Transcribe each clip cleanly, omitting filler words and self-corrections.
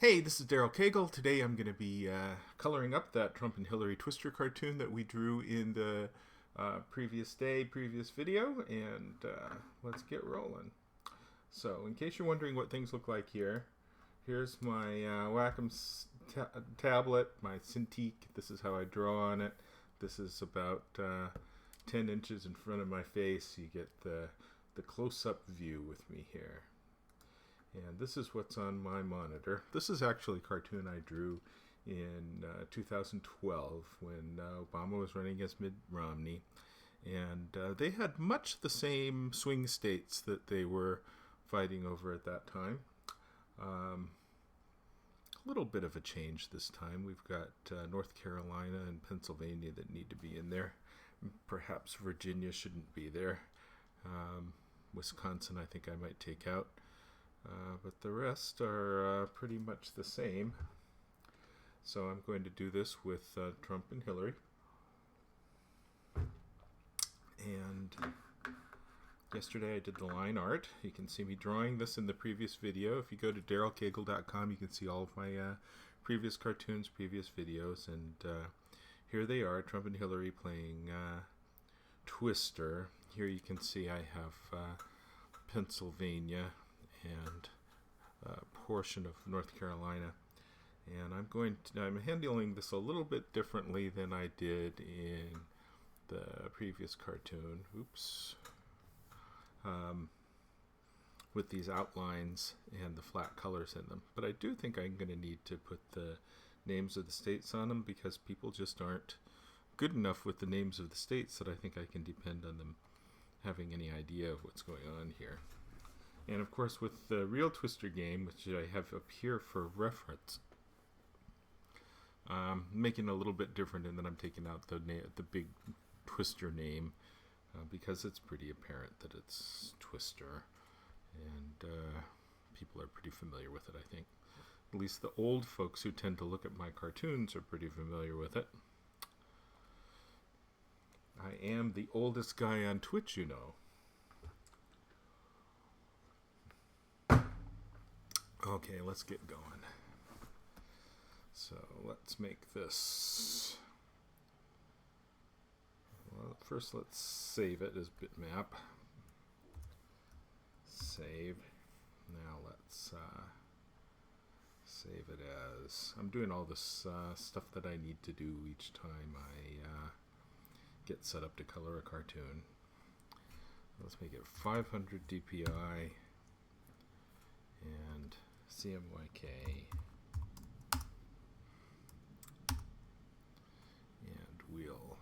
Hey, this is Daryl Cagle. Today I'm going to be coloring up that Trump and Hillary Twister cartoon that we drew in the previous video, and let's get rolling. So, in case you're wondering what things look like here, here's my Wacom tablet, my Cintiq. This is how I draw on it. This is about 10 inches in front of my face. You get the close-up view with me here. And this is what's on my monitor. This is actually a cartoon I drew in 2012 when Obama was running against Mitt Romney. And they had much the same swing states that they were fighting over at that time. A little bit of a change this time. We've got North Carolina and Pennsylvania that need to be in there. Perhaps Virginia shouldn't be there. Wisconsin I think I might take out. But the rest are pretty much the same. So I'm going to do this with Trump and Hillary. And yesterday I did the line art. You can see me drawing this in the previous video. If you go to darylcagle.com, you can see all of my previous cartoons, previous videos. And here they are, Trump and Hillary playing Twister. Here you can see I have Pennsylvania and a portion of North Carolina, and I'm handling this a little bit differently than I did in the previous cartoon. With these outlines and the flat colors in them, but I do think I'm going to need to put the names of the states on them because people just aren't good enough with the names of the states that I think I can depend on them having any idea of what's going on here. And of course with the real Twister game, which I have up here for reference, making it a little bit different, and then I'm taking out the big Twister name because it's pretty apparent that it's Twister, and people are pretty familiar with it, I think. At least the old folks who tend to look at my cartoons are pretty familiar with it. I am the oldest guy on Twitch, you know. Okay, let's get going. So let's make this. Well, first let's save it as bitmap. Save. Now let's save it as. I'm doing all this stuff that I need to do each time I get set up to color a cartoon. Let's make it 500 DPI and CMYK, and we'll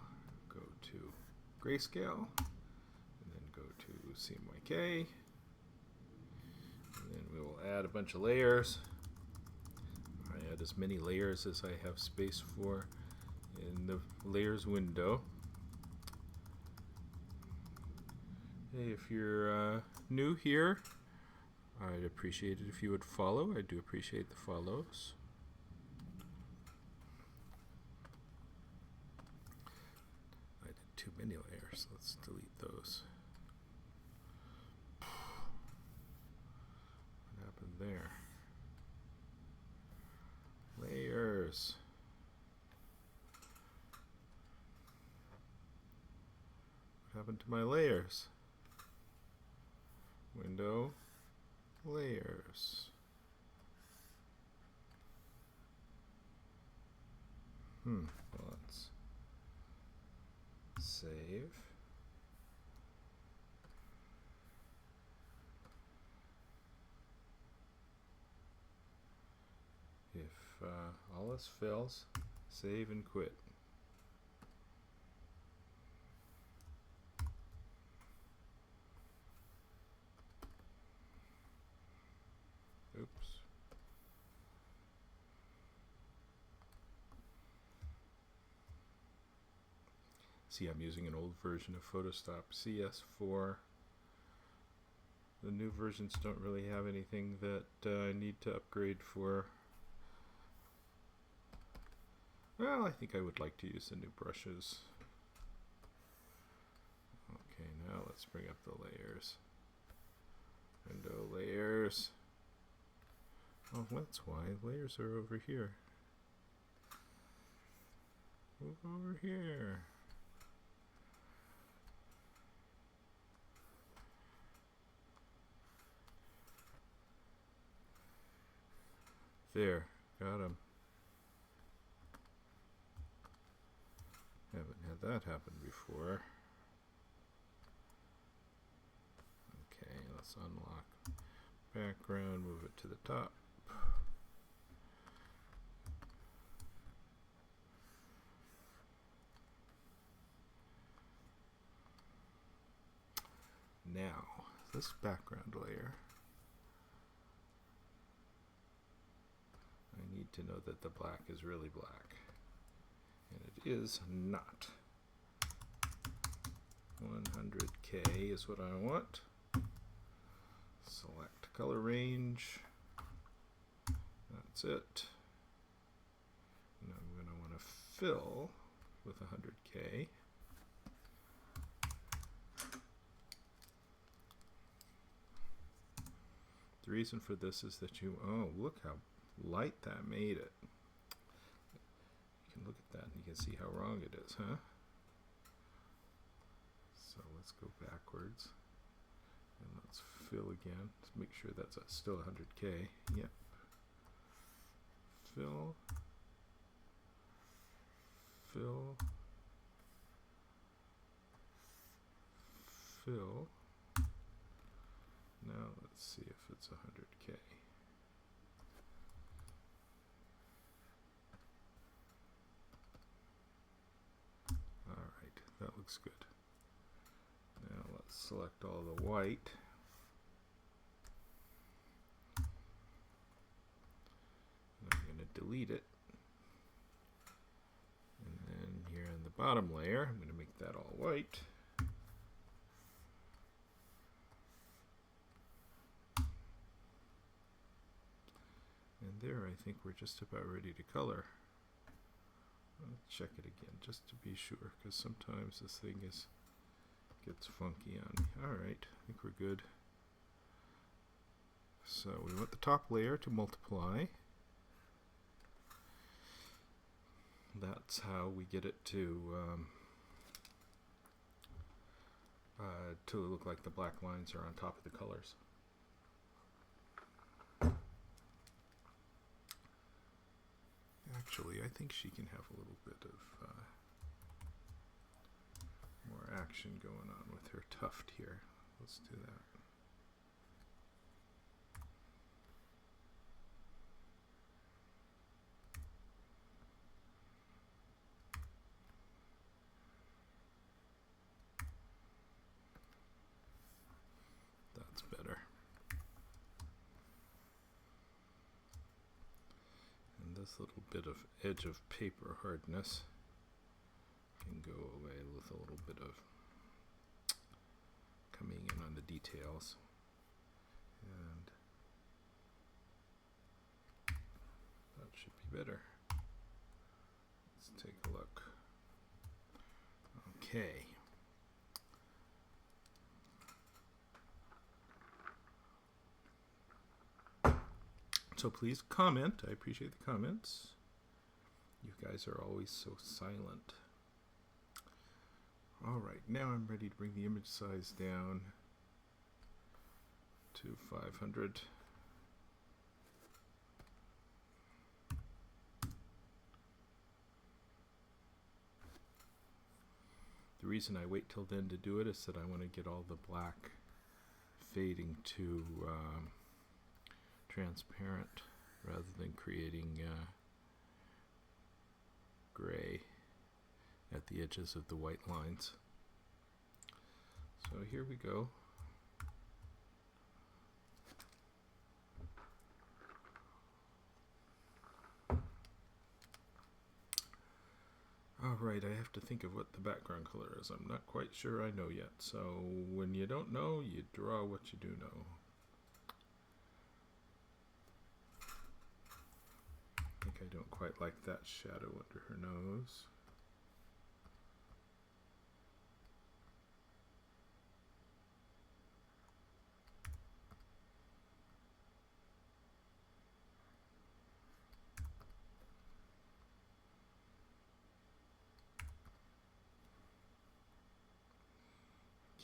go to grayscale and then go to CMYK, and then we will add a bunch of layers. I add as many layers as I have space for in the layers window. Hey, if you're new here, I'd appreciate it if you would follow. I do appreciate the follows. I did too many layers. Let's delete those. What happened there? Layers. What happened to my layers? Window. Layers. Well, let's save. If all else fails, save and quit. Oops. See, I'm using an old version of Photoshop CS4. The new versions don't really have anything that I need to upgrade for. Well, I think I would like to use the new brushes. Okay, now let's bring up the layers. Window layers. Oh, that's why. Layers are over here. Move over here. There. Got him. Haven't had that happen before. Okay, let's unlock background, move it to the top. Now, this background layer, I need to know that the black is really black. And it is not. 100K is what I want. Select color range. That's it. And I'm going to want to fill with 100K. The reason for this is that oh, look how light that made it. You can look at that and you can see how wrong it is, huh? So let's go backwards and let's fill again. Let's make sure that's still 100K. Yep. Fill. Fill. Fill. Now let's see if it's 100K. Alright, that looks good. Now let's select all the white. And I'm going to delete it. And then here in the bottom layer, I'm going to make that all white. And there, I think we're just about ready to color. I'll check it again just to be sure, because sometimes this thing gets funky on me. Alright, I think we're good. So we want the top layer to multiply. That's how we get it to look like the black lines are on top of the colors. Actually, I think she can have a little bit of more action going on with her tuft here. Let's do that. That's better. And this little bit of edge of paper hardness can go away with a little bit of coming in on the details. And that should be better. Let's take a look. Okay. So please comment. I appreciate the comments. You guys are always so silent. Alright, now I'm ready to bring the image size down to 500. The reason I wait till then to do it is that I want to get all the black fading to transparent rather than creating gray at the edges of the white lines. So here we go. Alright, I have to think of what the background color is. I'm not quite sure I know yet. So when you don't know, you draw what you do know. I think I don't quite like that shadow under her nose.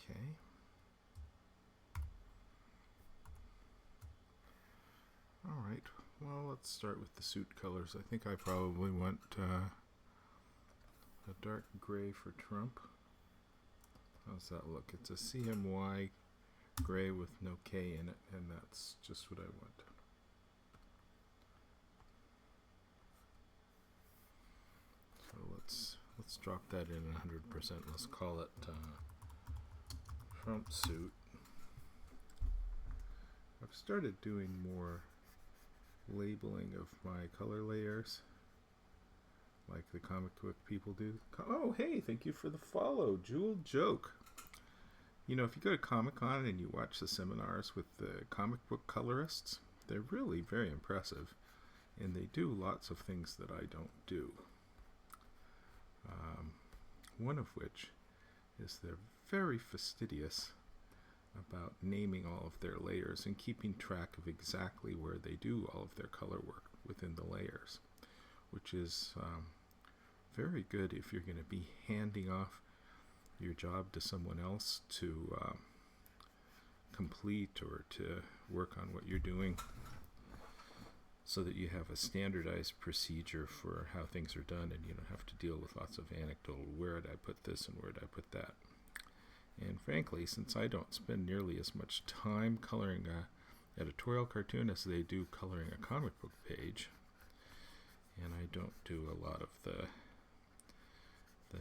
Okay. All right. Well, let's start with the suit colors. I think I probably want a dark gray for Trump. How's that look? It's a CMY gray with no K in it, and that's just what I want. So let's drop that in 100%. Let's call it Trump suit. I've started doing more labeling of my color layers, like the comic book people do. Oh, hey, thank you for the follow, Jewel Joke. You know, if you go to Comic-Con and you watch the seminars with the comic book colorists, they're really very impressive, and they do lots of things that I don't do. One of which is they're very fastidious about naming all of their layers and keeping track of exactly where they do all of their color work within the layers, which is very good if you're going to be handing off your job to someone else to complete or to work on what you're doing, so that you have a standardized procedure for how things are done and you don't have to deal with lots of anecdotal, where did I put this and where did I put that. And frankly, since I don't spend nearly as much time coloring a editorial cartoon as they do coloring a comic book page, and I don't do a lot of the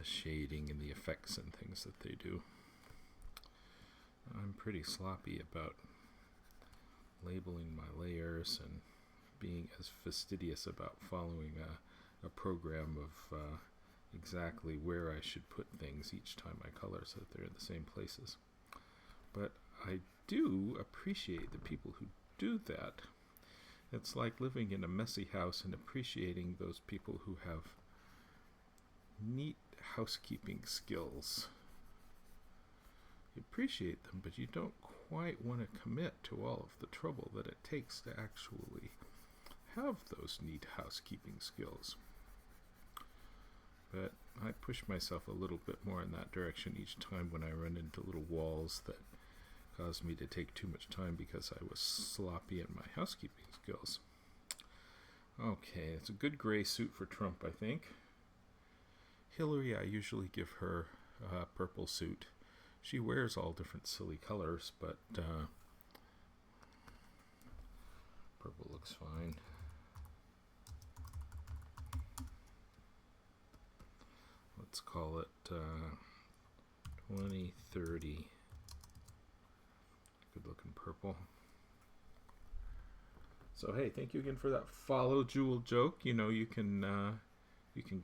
shading and the effects and things that they do, I'm pretty sloppy about labeling my layers and being as fastidious about following a program of exactly where I should put things each time I color so that they're in the same places. But I do appreciate the people who do that. It's like living in a messy house and appreciating those people who have neat housekeeping skills. You appreciate them, but you don't quite want to commit to all of the trouble that it takes to actually have those neat housekeeping skills. But I push myself a little bit more in that direction each time when I run into little walls that cause me to take too much time because I was sloppy in my housekeeping skills. Okay, it's a good gray suit for Trump, I think. Hillary, I usually give her a purple suit. She wears all different silly colors, but purple looks fine. Let's call it 2030. Good looking purple. So hey, thank you again for that follow, Jewel Joke. You know, you can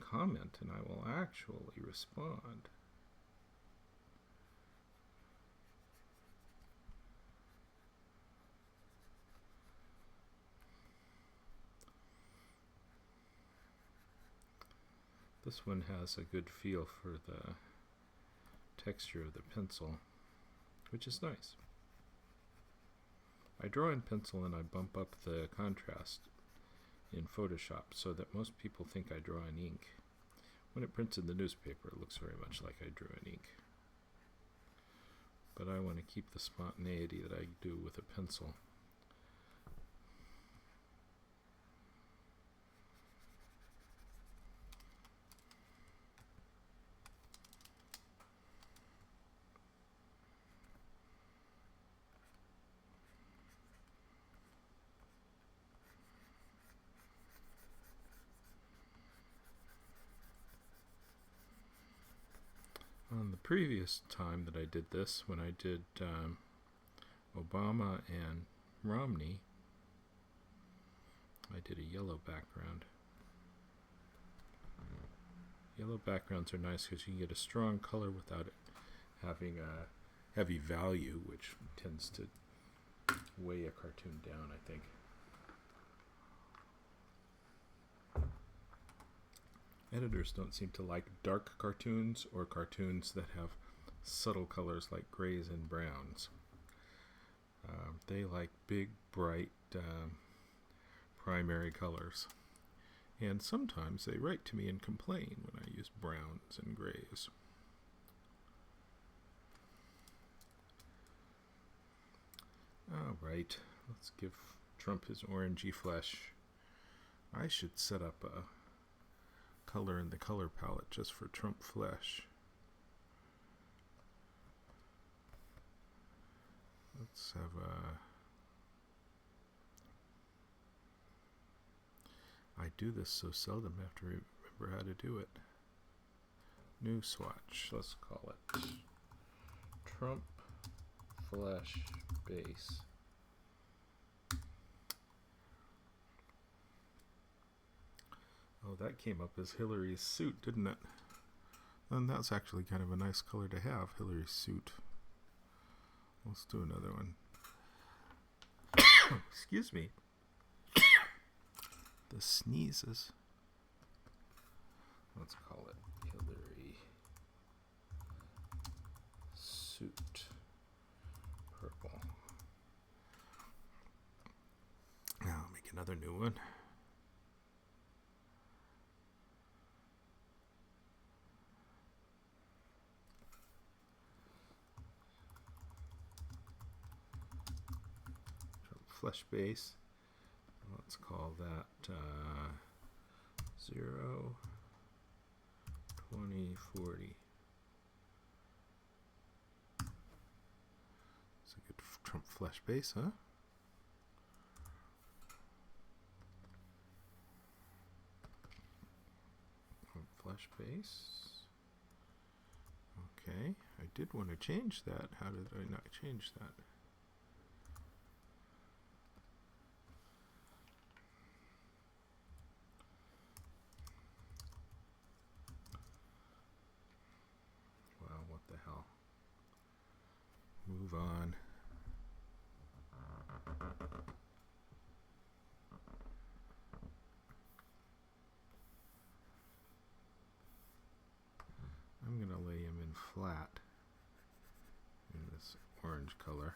comment and I will actually respond. This one has a good feel for the texture of the pencil, which is nice. I draw in pencil and I bump up the contrast in Photoshop so that most people think I draw in ink. When it prints in the newspaper, it looks very much like I drew in ink. But I want to keep the spontaneity that I do with a pencil. On the previous time that I did this, when I did Obama and Romney, I did a yellow background. Yellow backgrounds are nice because you can get a strong color without it having a heavy value, which tends to weigh a cartoon down, I think. Editors don't seem to like dark cartoons or cartoons that have subtle colors like grays and browns. They like big, bright, primary colors. And sometimes they write to me and complain when I use browns and grays. All right, let's give Trump his orangey flesh. I should set up a color in the color palette just for Trump flesh. Let's have a... I do this so seldom, I have to remember how to do it. New swatch, let's call it Trump Flesh Base. Oh, that came up as Hillary's suit, didn't it? And that's actually kind of a nice color to have, Hillary's suit. Let's do another one. Excuse me. The sneezes. Let's call it Hillary Suit Purple. Now I'll make another new one. Flesh base. Let's call that 0, 20, 40. It's a good Trump flesh base, huh? Trump flesh base. Okay, I did want to change that. How did I not change that? Move on. I'm going to lay him in flat in this orange color.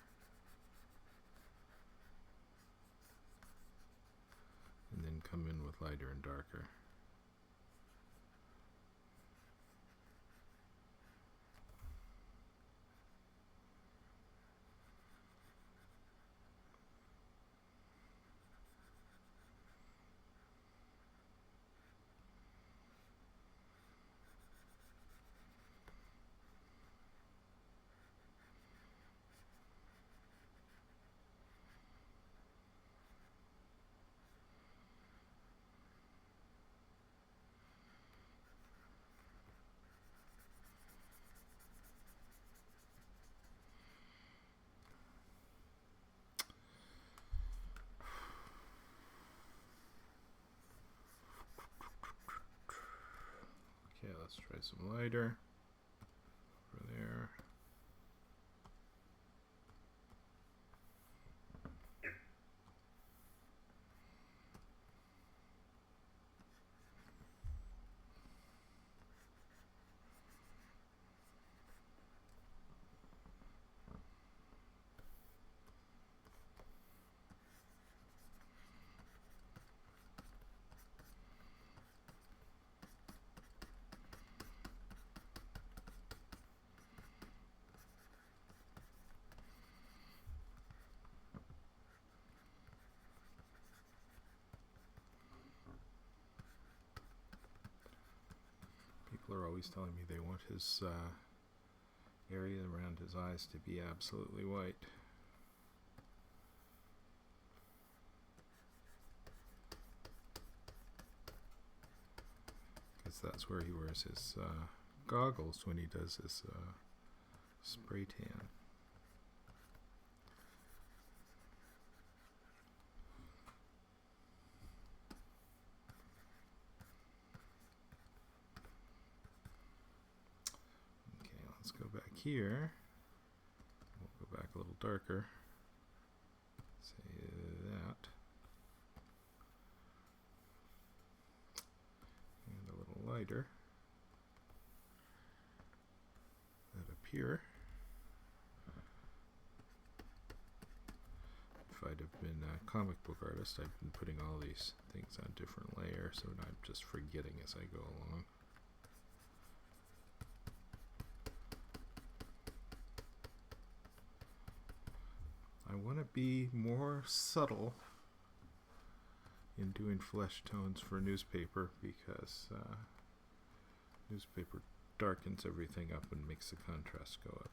And then come in with lighter and darker. Okay, let's try some lighter over there. People are always telling me they want his area around his eyes to be absolutely white. Because that's where he wears his goggles when he does his spray tan. Let's go back here. We'll go back a little darker. Say that. And a little lighter. That up here. If I'd have been a comic book artist, I've been putting all these things on different layers, so I'm just forgetting as I go along. I want to be more subtle in doing flesh tones for newspaper, because newspaper darkens everything up and makes the contrast go up.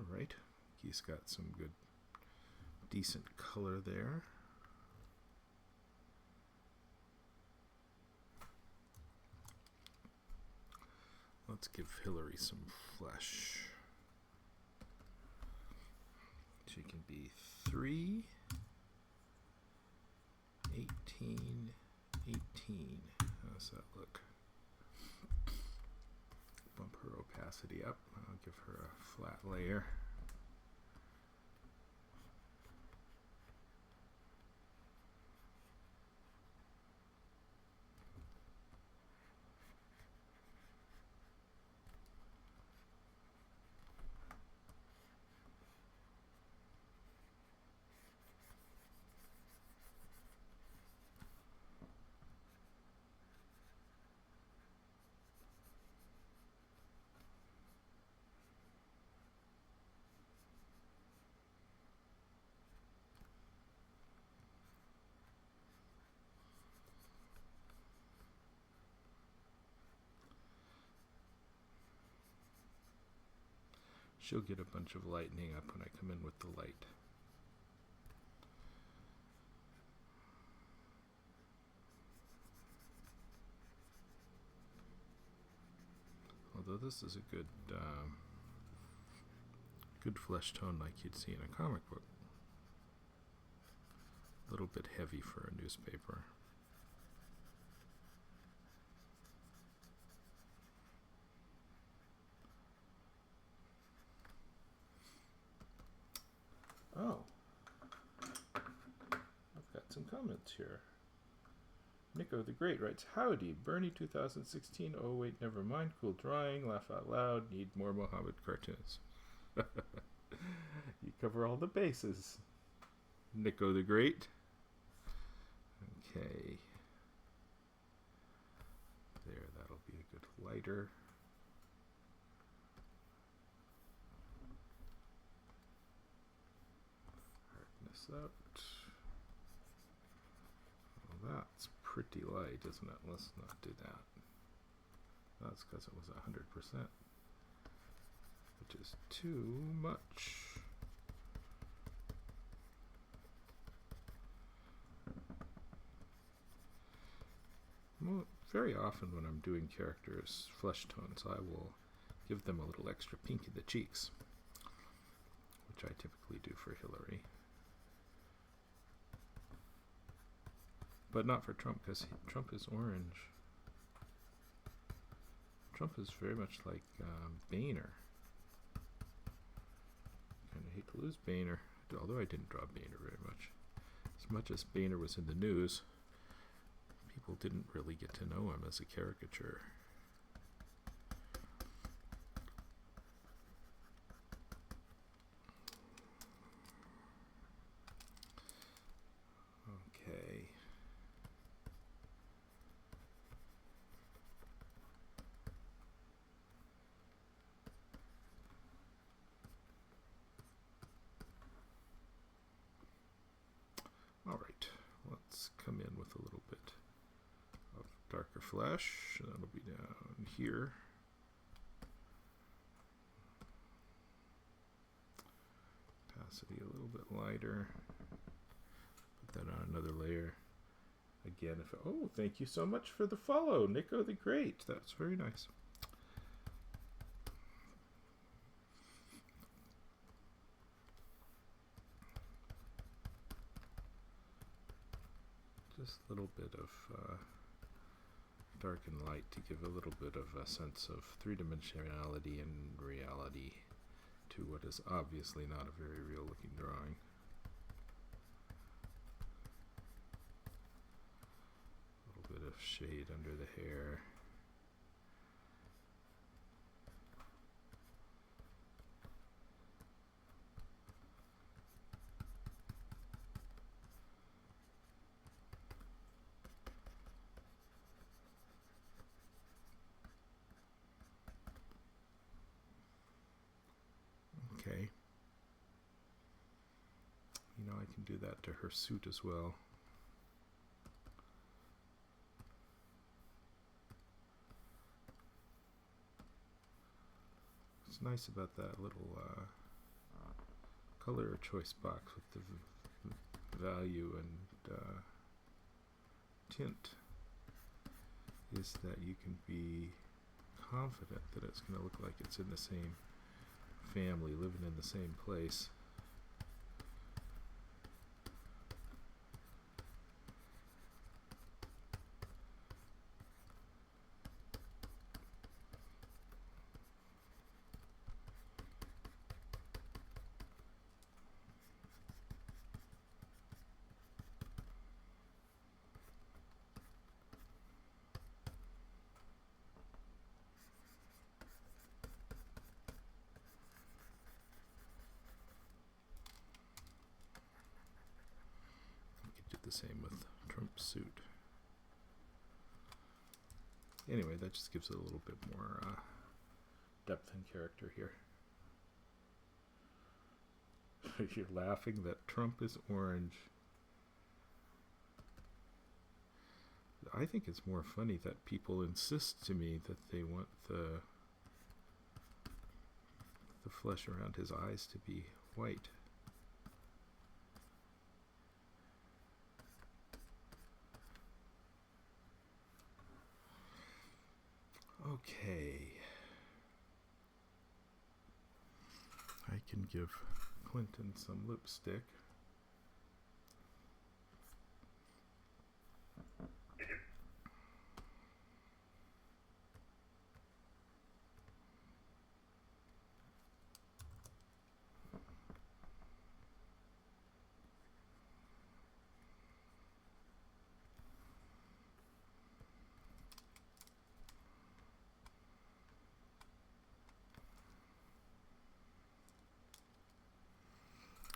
Alright, he's got some good, decent color there. Let's give Hillary some flesh. She can be 3, 18, 18. How's that look? Bump her opacity up. I'll give her a flat layer. She'll get a bunch of lightening up when I come in with the light. Although this is a good good flesh tone like you'd see in a comic book. A little bit heavy for a newspaper. Oh, I've got some comments here. Nico the Great writes, "Howdy, Bernie 2016. Oh wait, never mind. Cool drawing. Laugh out loud. Need more Mohammed cartoons." You cover all the bases, Nico the Great. Okay. There, that'll be a good lighter. Out. Well, that's pretty light, isn't it? Let's not do that. That's because it was 100%, which is too much. Well, very often when I'm doing characters' flesh tones, I will give them a little extra pink in the cheeks, which I typically do for Hillary. But not for Trump, because Trump is orange. Trump is very much like Boehner. Kind of hate to lose Boehner, although I didn't draw Boehner very much as Boehner was in the news, people didn't really get to know him as a caricature. Okay. All right, let's come in with a little bit of darker flesh. That'll be down here. Opacity a little bit lighter. Put that on another layer. Again, oh, thank you so much for the follow, Nico the Great. That's very nice. Just a little bit of dark and light to give a little bit of a sense of three-dimensionality and reality to what is obviously not a very real looking drawing. A little bit of shade under the hair. can do that to her suit as well. What's nice about that little color choice box with the value and tint is that you can be confident that it's going to look like it's in the same family, living in the same place. The same with Trump's suit. Anyway, that just gives it a little bit more depth and character here. You're laughing that Trump is orange. I think it's more funny that people insist to me that they want the flesh around his eyes to be white. Okay, I can give Clinton some lipstick.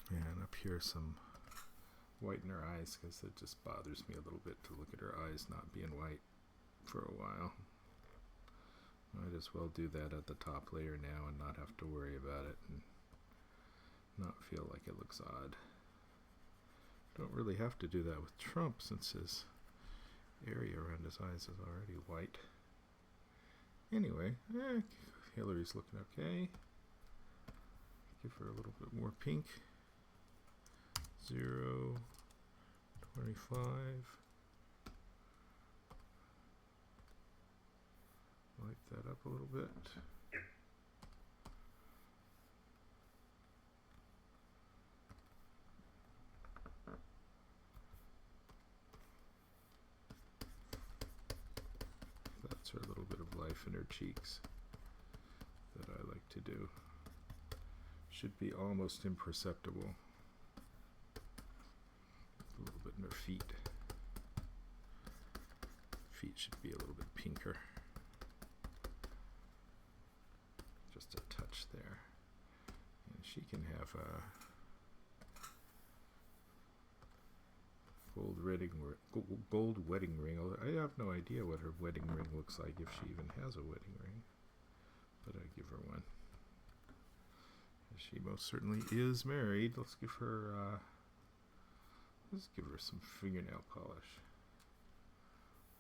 And up here some white in her eyes, because it just bothers me a little bit to look at her eyes not being white for a while. Might as well do that at the top layer now and not have to worry about it and not feel like it looks odd. Don't really have to do that with Trump since his area around his eyes is already white. Anyway, Hillary's looking okay. Give her a little bit more pink. 0, 25. Light that up a little bit. That's her little bit of life in her cheeks that I like to do. Should be almost imperceptible. A little bit in her feet. Feet should be a little bit pinker. Just a touch there. And she can have a gold wedding ring. I have no idea what her wedding ring looks like, if she even has a wedding ring. But I give her one. She most certainly is married. Let's give her some fingernail polish.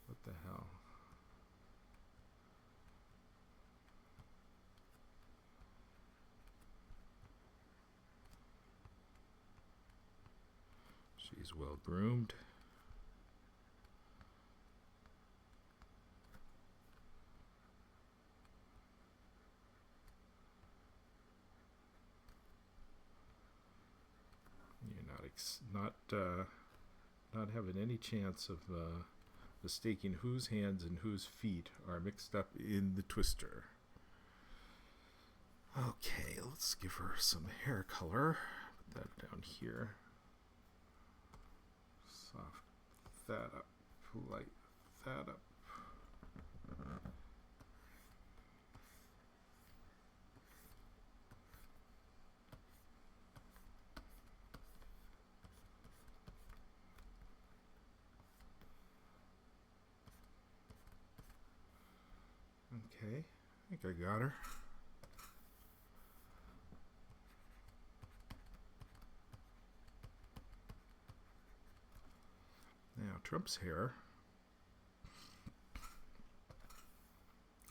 What the hell? She's well groomed. You're not having any chance of mistaking whose hands and whose feet are mixed up in the twister. Okay, let's give her some hair color. Put that down here. Soft that up, light that up. Okay, I think I got her. Now Trump's hair.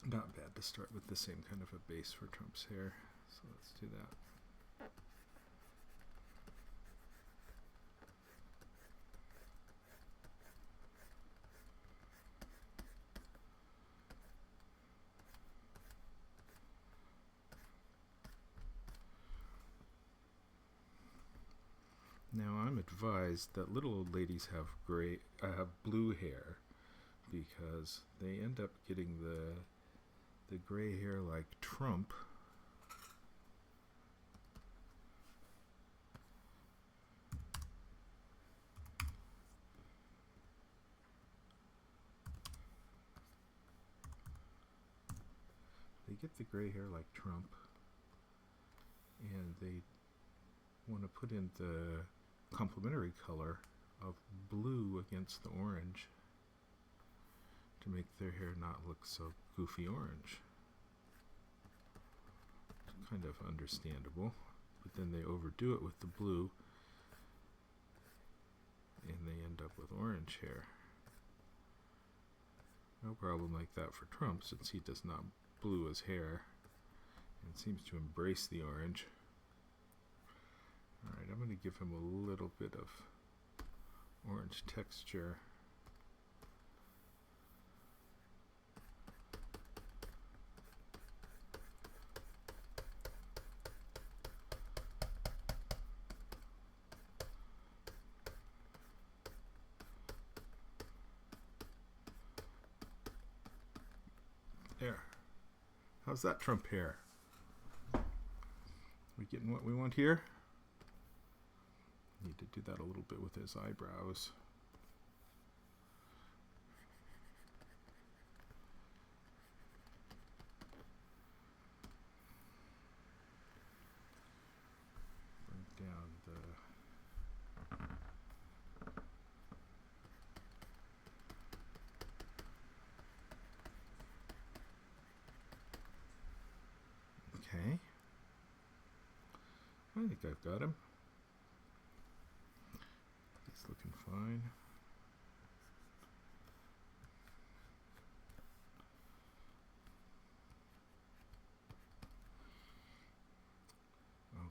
Not bad to start with the same kind of a base for Trump's hair. So let's do that. Now I'm advised that little old ladies have blue hair because they end up getting the gray hair like Trump. They get the gray hair like Trump, and they want to put in the complementary color of blue against the orange to make their hair not look so goofy orange. It's kind of understandable, but then they overdo it with the blue and they end up with orange hair. No problem like that for Trump, since he does not blue his hair and seems to embrace the orange. Alright, I'm going to give him a little bit of orange texture. There. How's that Trump hair? We getting what we want here? Need to do that a little bit with his eyebrows. Bring down the okay. I think I've got him. He's looking fine.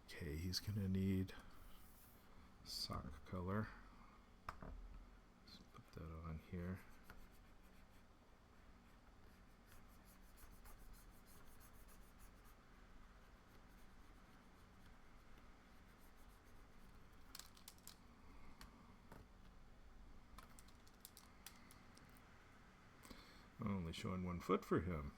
Okay, he's gonna need sock color. Let's put that on here. Only showing 1 foot for him.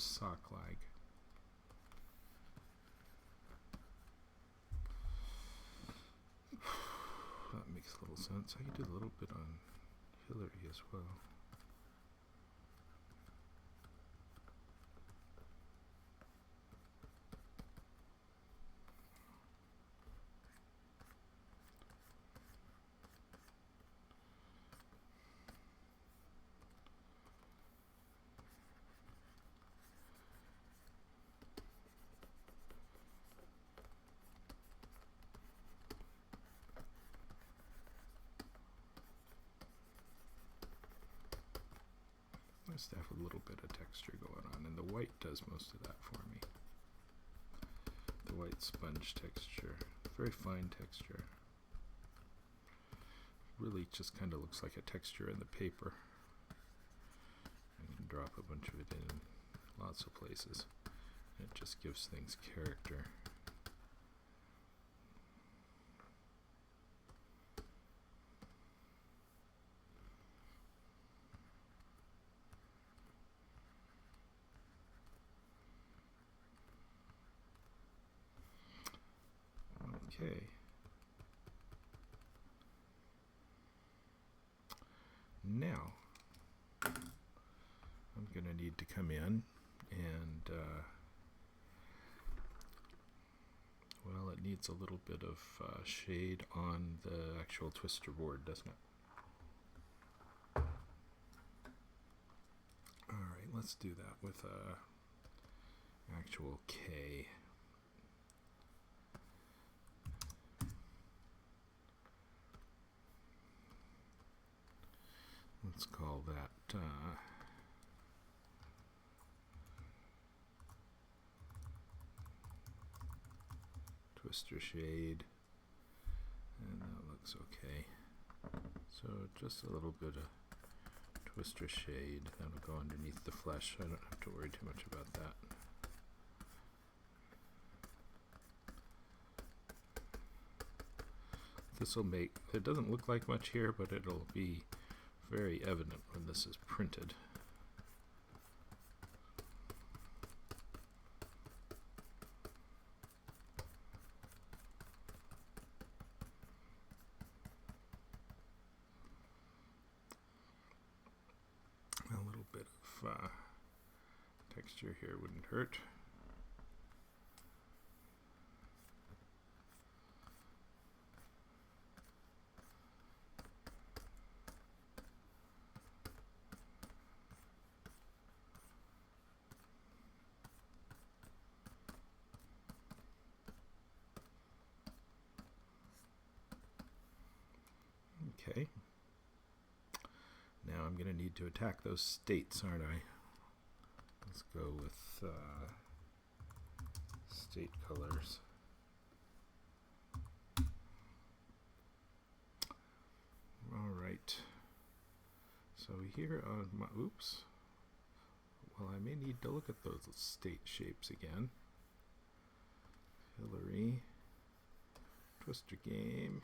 Sock-like. That makes a little sense. I could do a little bit on Hillary as well. To have a little bit of texture going on, and the white does most of that for me. The white sponge texture, very fine texture. Really just kind of looks like a texture in the paper. I can drop a bunch of it in lots of places. It just gives things character. Okay. Now, I'm going to need to come in and, well, it needs a little bit of shade on the actual twister board, doesn't it? Alright, let's do that with actual K. Let's call that twister shade, and that looks okay. So just a little bit of twister shade that'll go underneath the flesh. I don't have to worry too much about that. This will make, it doesn't look like much here, but it'll be very evident when this is printed. A little bit of texture here wouldn't hurt. Okay. Now I'm going to need to attack those states, aren't I? Let's go with state colors. All right. So here on my, oops. Well, I may need to look at those state shapes again. Hillary, Twister Game.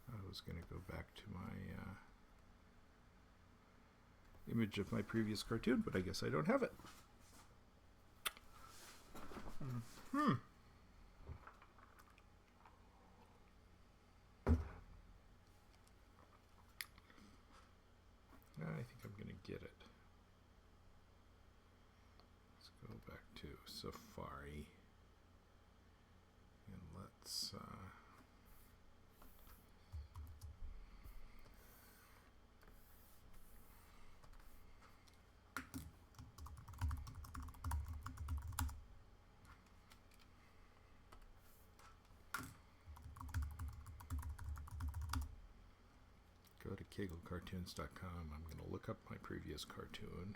I was going to go back to my image of my previous cartoon, but I guess I don't have it. I think I'm going to get it. Let's go back to Safari and let's go to KegelCartoons.com. I'm going to look up my previous cartoon.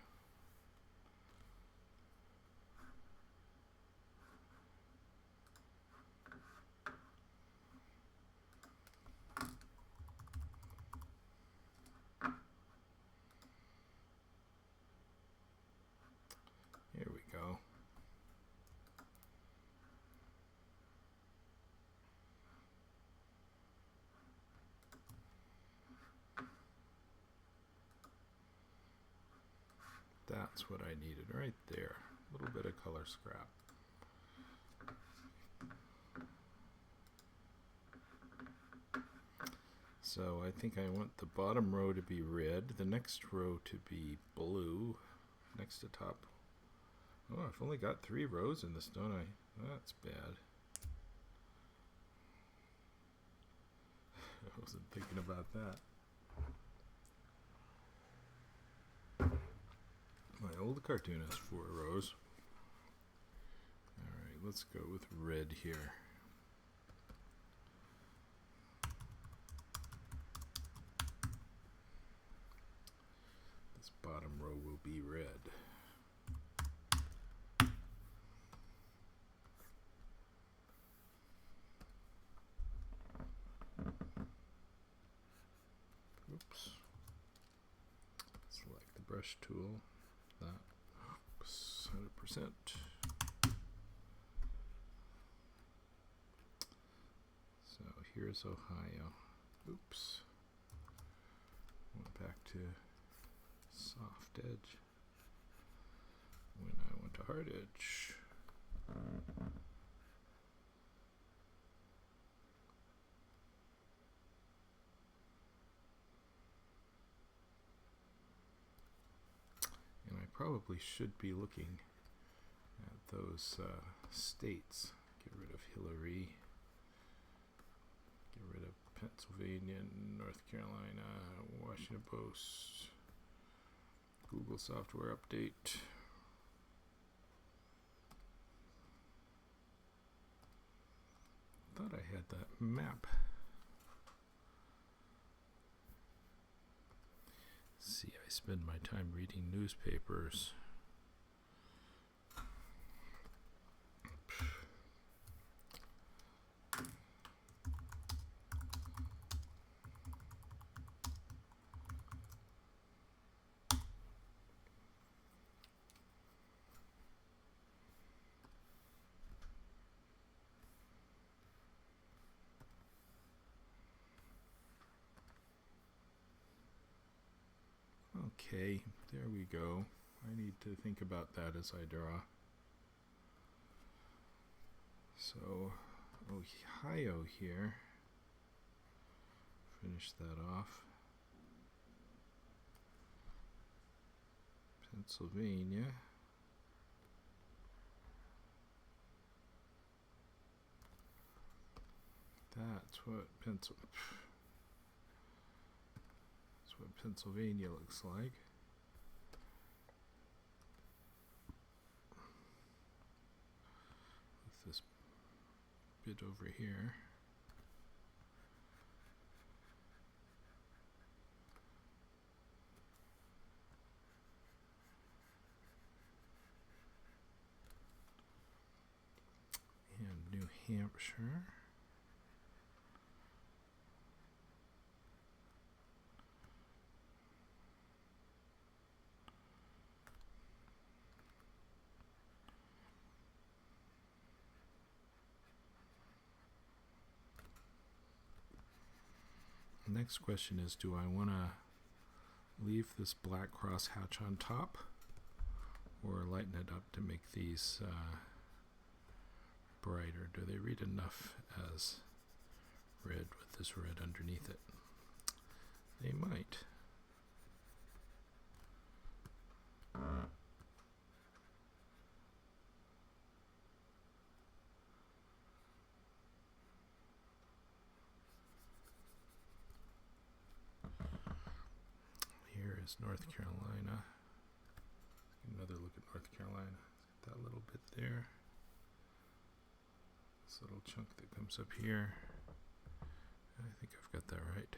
Here we go. That's what I needed right there. A little bit of color scrap. So I think I want the bottom row to be red, the next row to be blue, next to top. Oh, I've only got 3 rows in this, don't I? That's bad. I wasn't thinking about that. My old cartoon has 4 rows. Alright, let's go with red here. This bottom row will be red. Oops. brush tool. That 100%. So here's Ohio. Oops. Went back to soft edge when I went to hard edge. And I probably should be looking at those states. Get rid of Hillary. Get rid of Pennsylvania, North Carolina, Washington Post, Google Software Update. Thought I had that map. See, I spend my time reading newspapers. Okay, there we go. I need to think about that as I draw. So, Ohio here. Finish that off. Pennsylvania. That's what Pennsylvania looks like. With this bit over here. And New Hampshire. The next question is, do I want to leave this black cross hatch on top or lighten it up to make these brighter? Do they read enough as red with this red underneath it? They might. Here is North Carolina. Another look at North Carolina. That little bit there. This little chunk that comes up here. I think I've got that right.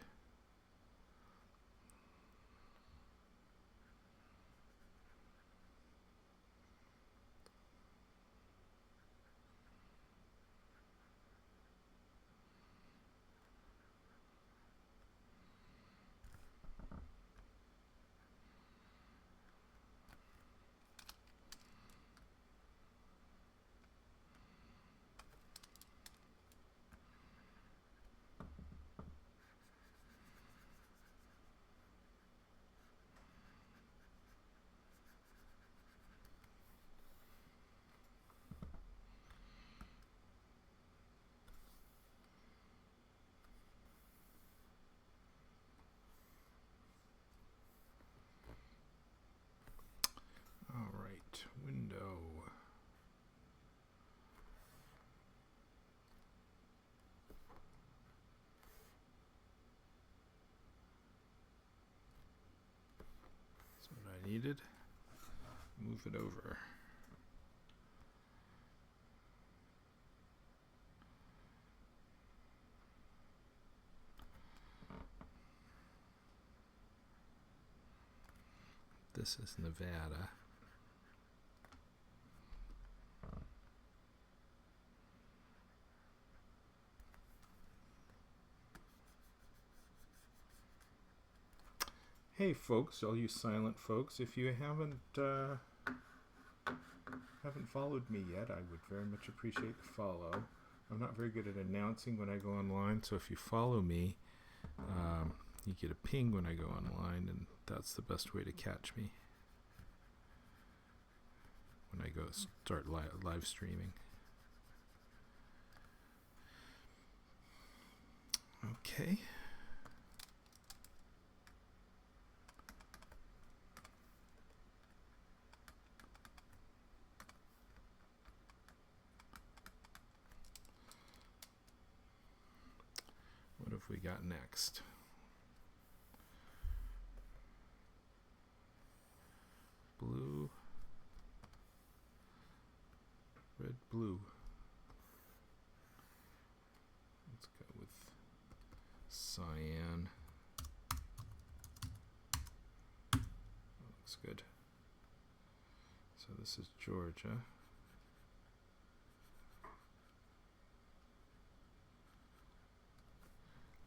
Alright, window. That's what I needed. Move it over. This is Nevada. Hey folks, all you silent folks, if you haven't followed me yet, I would very much appreciate the follow. I'm not very good at announcing when I go online, so if you follow me, you get a ping when I go online, and that's the best way to catch me when I go start live streaming. Okay. What have we got next? Blue, red, blue. Let's go with cyan. That looks good. So this is Georgia.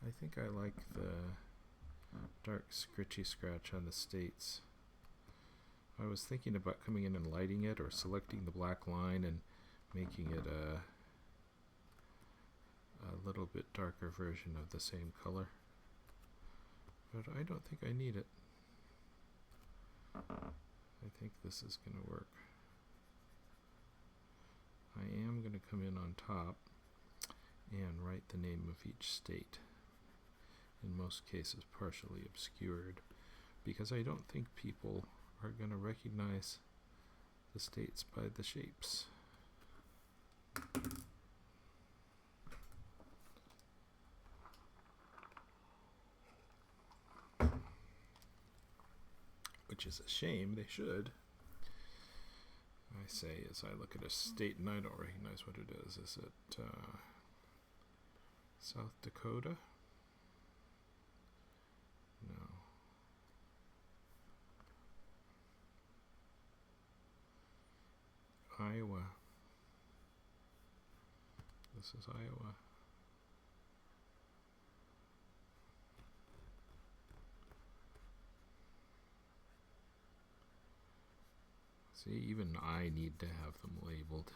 I think I like the dark scritchy scratch on the states. I was thinking about coming in and lighting it, or selecting the black line and making it a little bit darker version of the same color. But I don't think I need it. I think this is going to work. I am going to come in on top and write the name of each state. In most cases partially obscured, because I don't think people are going to recognize the states by the shapes. Which is a shame, they should. I say as I look at a state and I don't recognize what it is. Is it South Dakota? No. Iowa. This is Iowa. See, even I need to have them labeled.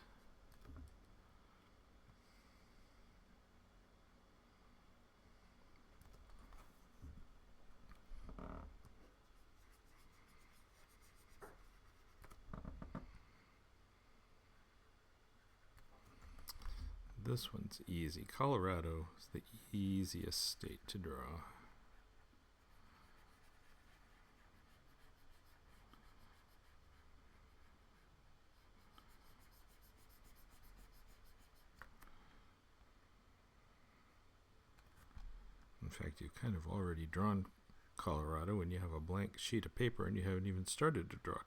This one's easy. Colorado is the easiest state to draw. In fact, you've kind of already drawn Colorado when you have a blank sheet of paper and you haven't even started to draw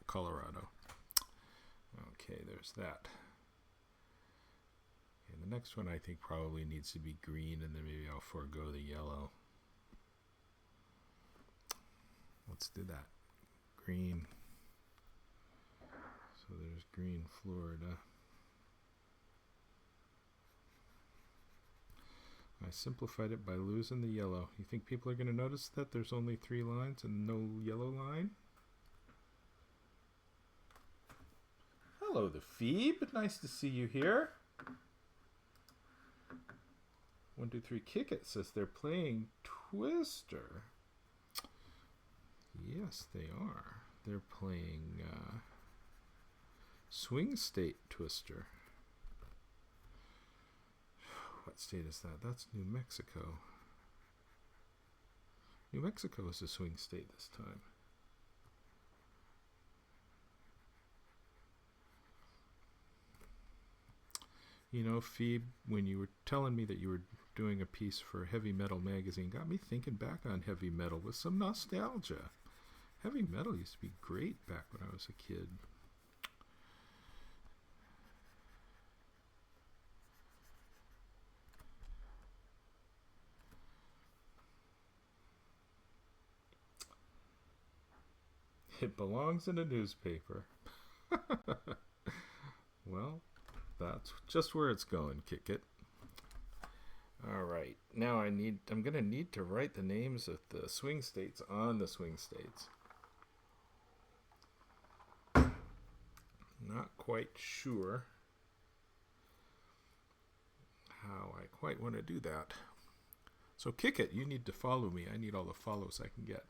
Colorado. Okay, there's that. And the next one I think probably needs to be green, and then maybe I'll forego the yellow. Let's do that. Green. So there's green Florida. I simplified it by losing the yellow. You think people are going to notice that there's only 3 lines and no yellow line? Hello, the Phoebe. Nice to see you here. 1, 2, 3, kick it says they're playing Twister. Yes, they are. They're playing Swing State Twister. What state is that? That's New Mexico. New Mexico is a swing state this time. You know, Phoebe, when you were telling me that you were doing a piece for Heavy Metal magazine, got me thinking back on heavy metal with some nostalgia. Heavy metal used to be great back when I was a kid. It belongs in a newspaper. Well, that's just where it's going, kick it. All right, now I'm gonna need to write the names of the swing states on the swing states. Not quite sure how I quite want to do that. So Kick It, you need to follow me. I need all the follows I can get.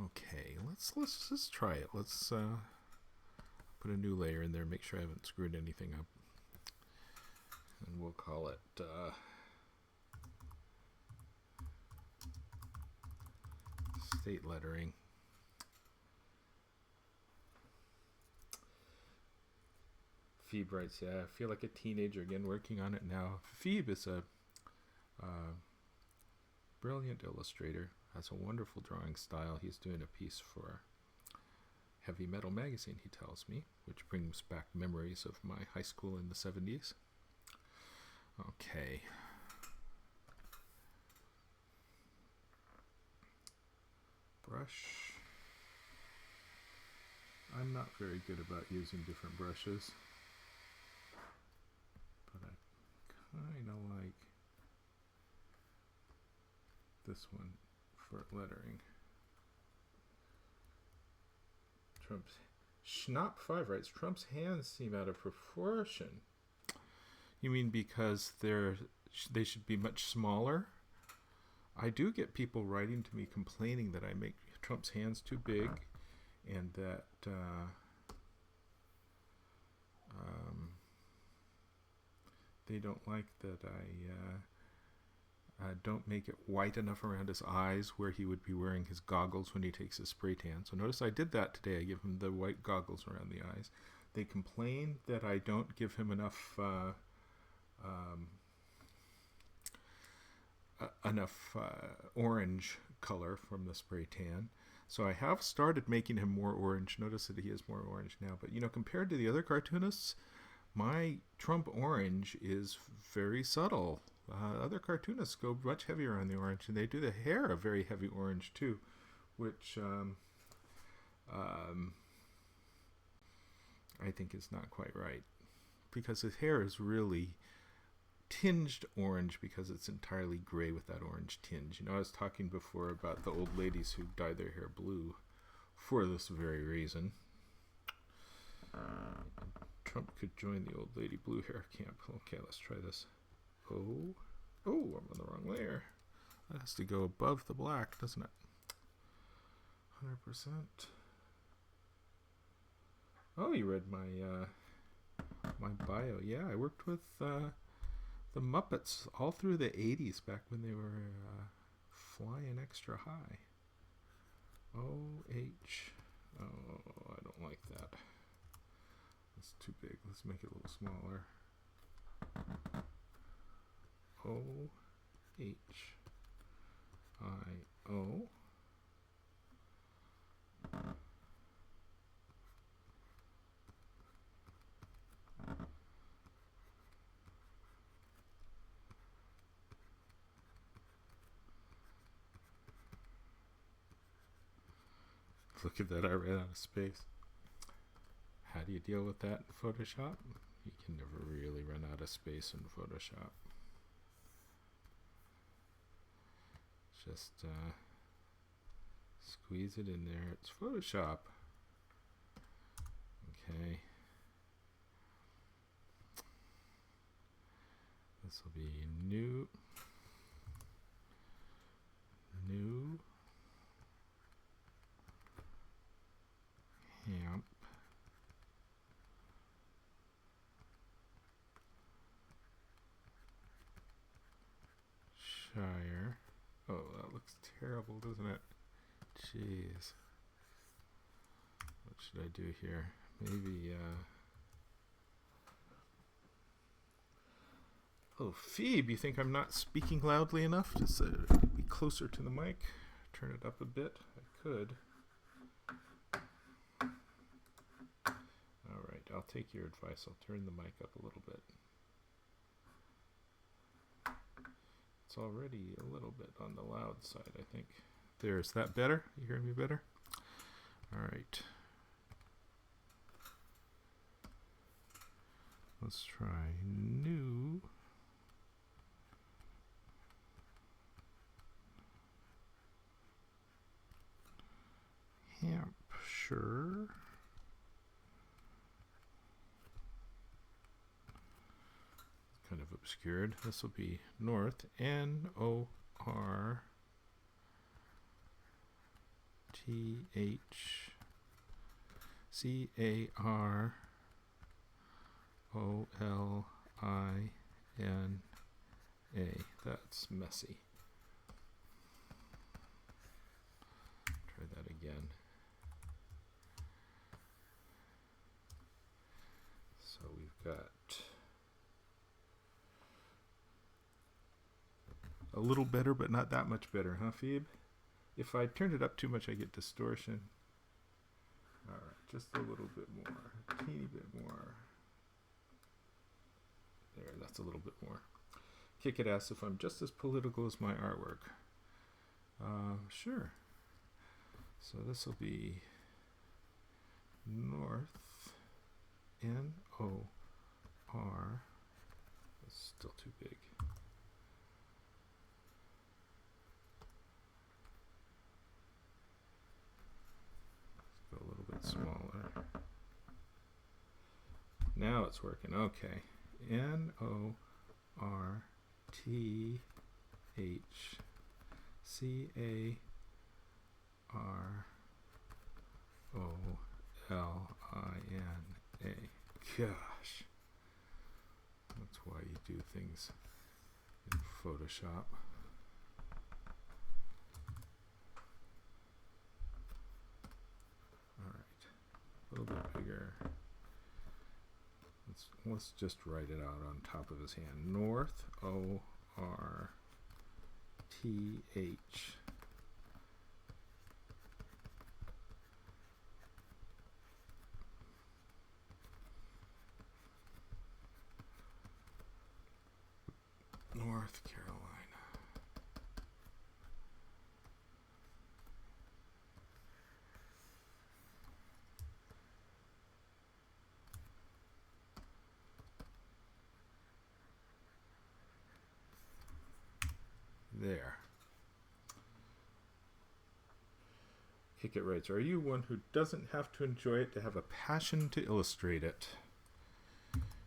Okay, let's try it. Let's put a new layer in there, make sure I haven't screwed anything up. And we'll call it state lettering. Phoebe writes, yeah, I feel like a teenager again working on it now. Phoebe is a brilliant illustrator, has a wonderful drawing style. He's doing a piece for Heavy Metal magazine, he tells me, which brings back memories of my high school in the 70s. Okay. Brush. I'm not very good about using different brushes, but I kind of like this one for lettering. Trump's Schnapp5 writes, Trump's hands seem out of proportion. You mean because they should be much smaller? I do get people writing to me complaining that I make Trump's hands too big, and that they don't like that I don't make it white enough around his eyes where he would be wearing his goggles when he takes his spray tan. So notice I did that today. I give him the white goggles around the eyes. They complain that I don't give him enough orange color from the spray tan. So I have started making him more orange. Notice that he is more orange now. But, you know, compared to the other cartoonists, my Trump orange is very subtle. Other cartoonists go much heavier on the orange, and they do the hair a very heavy orange too, which I think is not quite right, because his hair is really tinged orange because it's entirely gray with that orange tinge. You know, I was talking before about the old ladies who dye their hair blue for this very reason. Trump could join the old lady blue hair camp. Okay, let's try this. Oh, I'm on the wrong layer. That has to go above the black, doesn't it? 100%. Oh, you read my bio. Yeah, I worked with the Muppets all through the 80s, back when they were flying extra high. O-H. Oh, I don't like that. It's too big. Let's make it a little smaller. O-H-I-O. Look at that, I ran out of space. How do you deal with that in Photoshop? You can never really run out of space in Photoshop. Just squeeze it in there. It's Photoshop. Okay. This will be new Hamp Shire. Oh, that looks terrible, doesn't it? Jeez. What should I do here? Maybe, oh, Phoebe, you think I'm not speaking loudly enough? Just be closer to the mic. Turn it up a bit. I could. Alright, I'll take your advice. I'll turn the mic up a little bit. It's already a little bit on the loud side, I think. There, is that better? You hear me better? Alright. Let's try new. Hampshire. Kind of obscured. This will be North, Northcarolina. That's messy. Try that again. So we've got a little better, but not that much better, huh, Phoebe? If I turn it up too much, I get distortion. All right, just a little bit more, a teeny bit more. There, that's a little bit more. Kick it asks if I'm just as political as my artwork. Sure. So this will be North, N-O-R. That's still too big. Let's go a little bit smaller. Now it's working. Okay. Northcarolina. Gosh. That's why you do things in Photoshop. All right. A little bit bigger. Let's just write it out on top of his hand. North, O-R-T-H. North Carolina. There. Kick It writes, are you one who doesn't have to enjoy it to have a passion to illustrate it?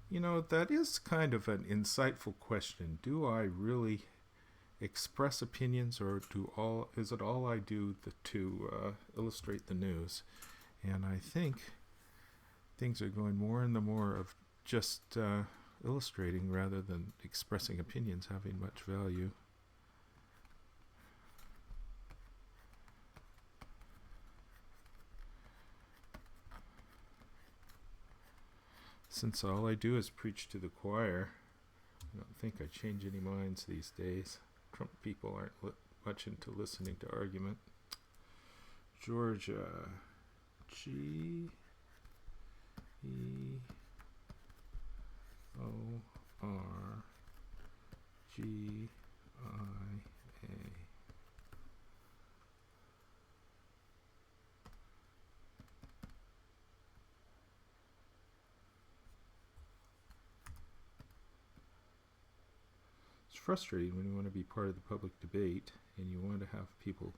You know, that is kind of an insightful question. Do I really express opinions, or is it all I do to illustrate the news? And I think things are going more and more of just illustrating rather than expressing opinions having much value. Since all I do is preach to the choir, I don't think I change any minds these days. Trump people aren't much into listening to argument. Georgia, Georgia. It's frustrating when you want to be part of the public debate and you want to have people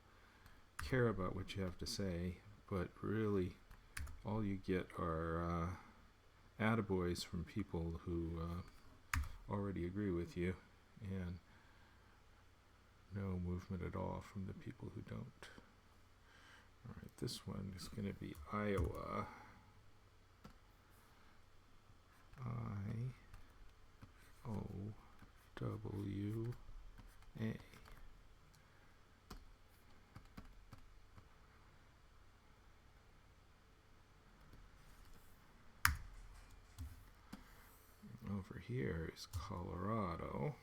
care about what you have to say, but really all you get are attaboys from people who already agree with you, and no movement at all from the people who don't. All right, this one is going to be Iowa. I-O-W-A. Over here is Colorado.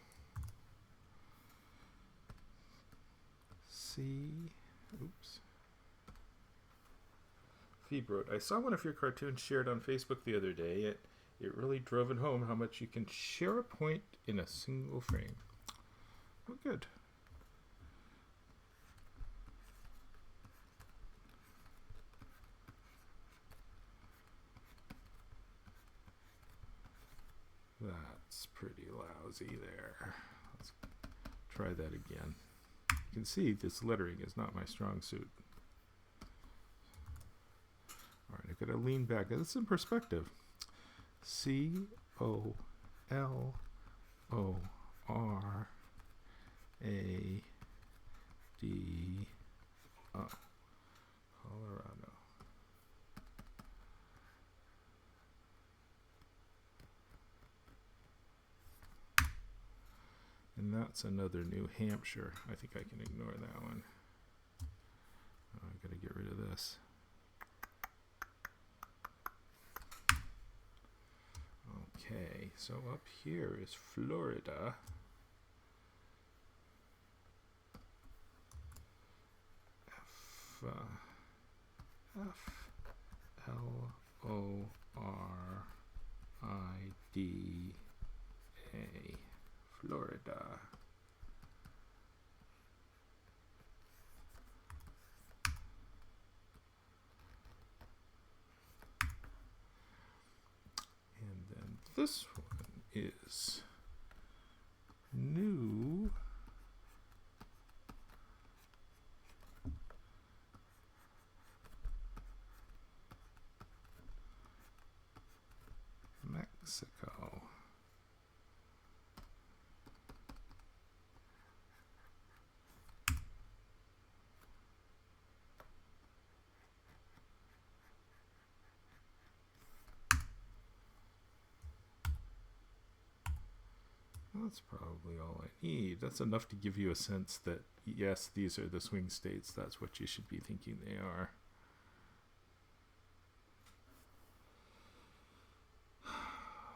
Phoebe wrote, I saw one of your cartoons shared on Facebook the other day. It really drove it home how much you can share a point in a single frame. Well, good. That's pretty lousy there. Let's try that again. You can see this lettering is not my strong suit. All right, I've got to lean back. This is in perspective. COLORADO. Colorado. And that's another New Hampshire. I think I can ignore that one. Oh, I gotta get rid of this. Okay, so up here is Florida. Florida. Florida. And then this one is New Mexico. That's probably all I need. That's enough to give you a sense that, yes, these are the swing states. That's what you should be thinking they are.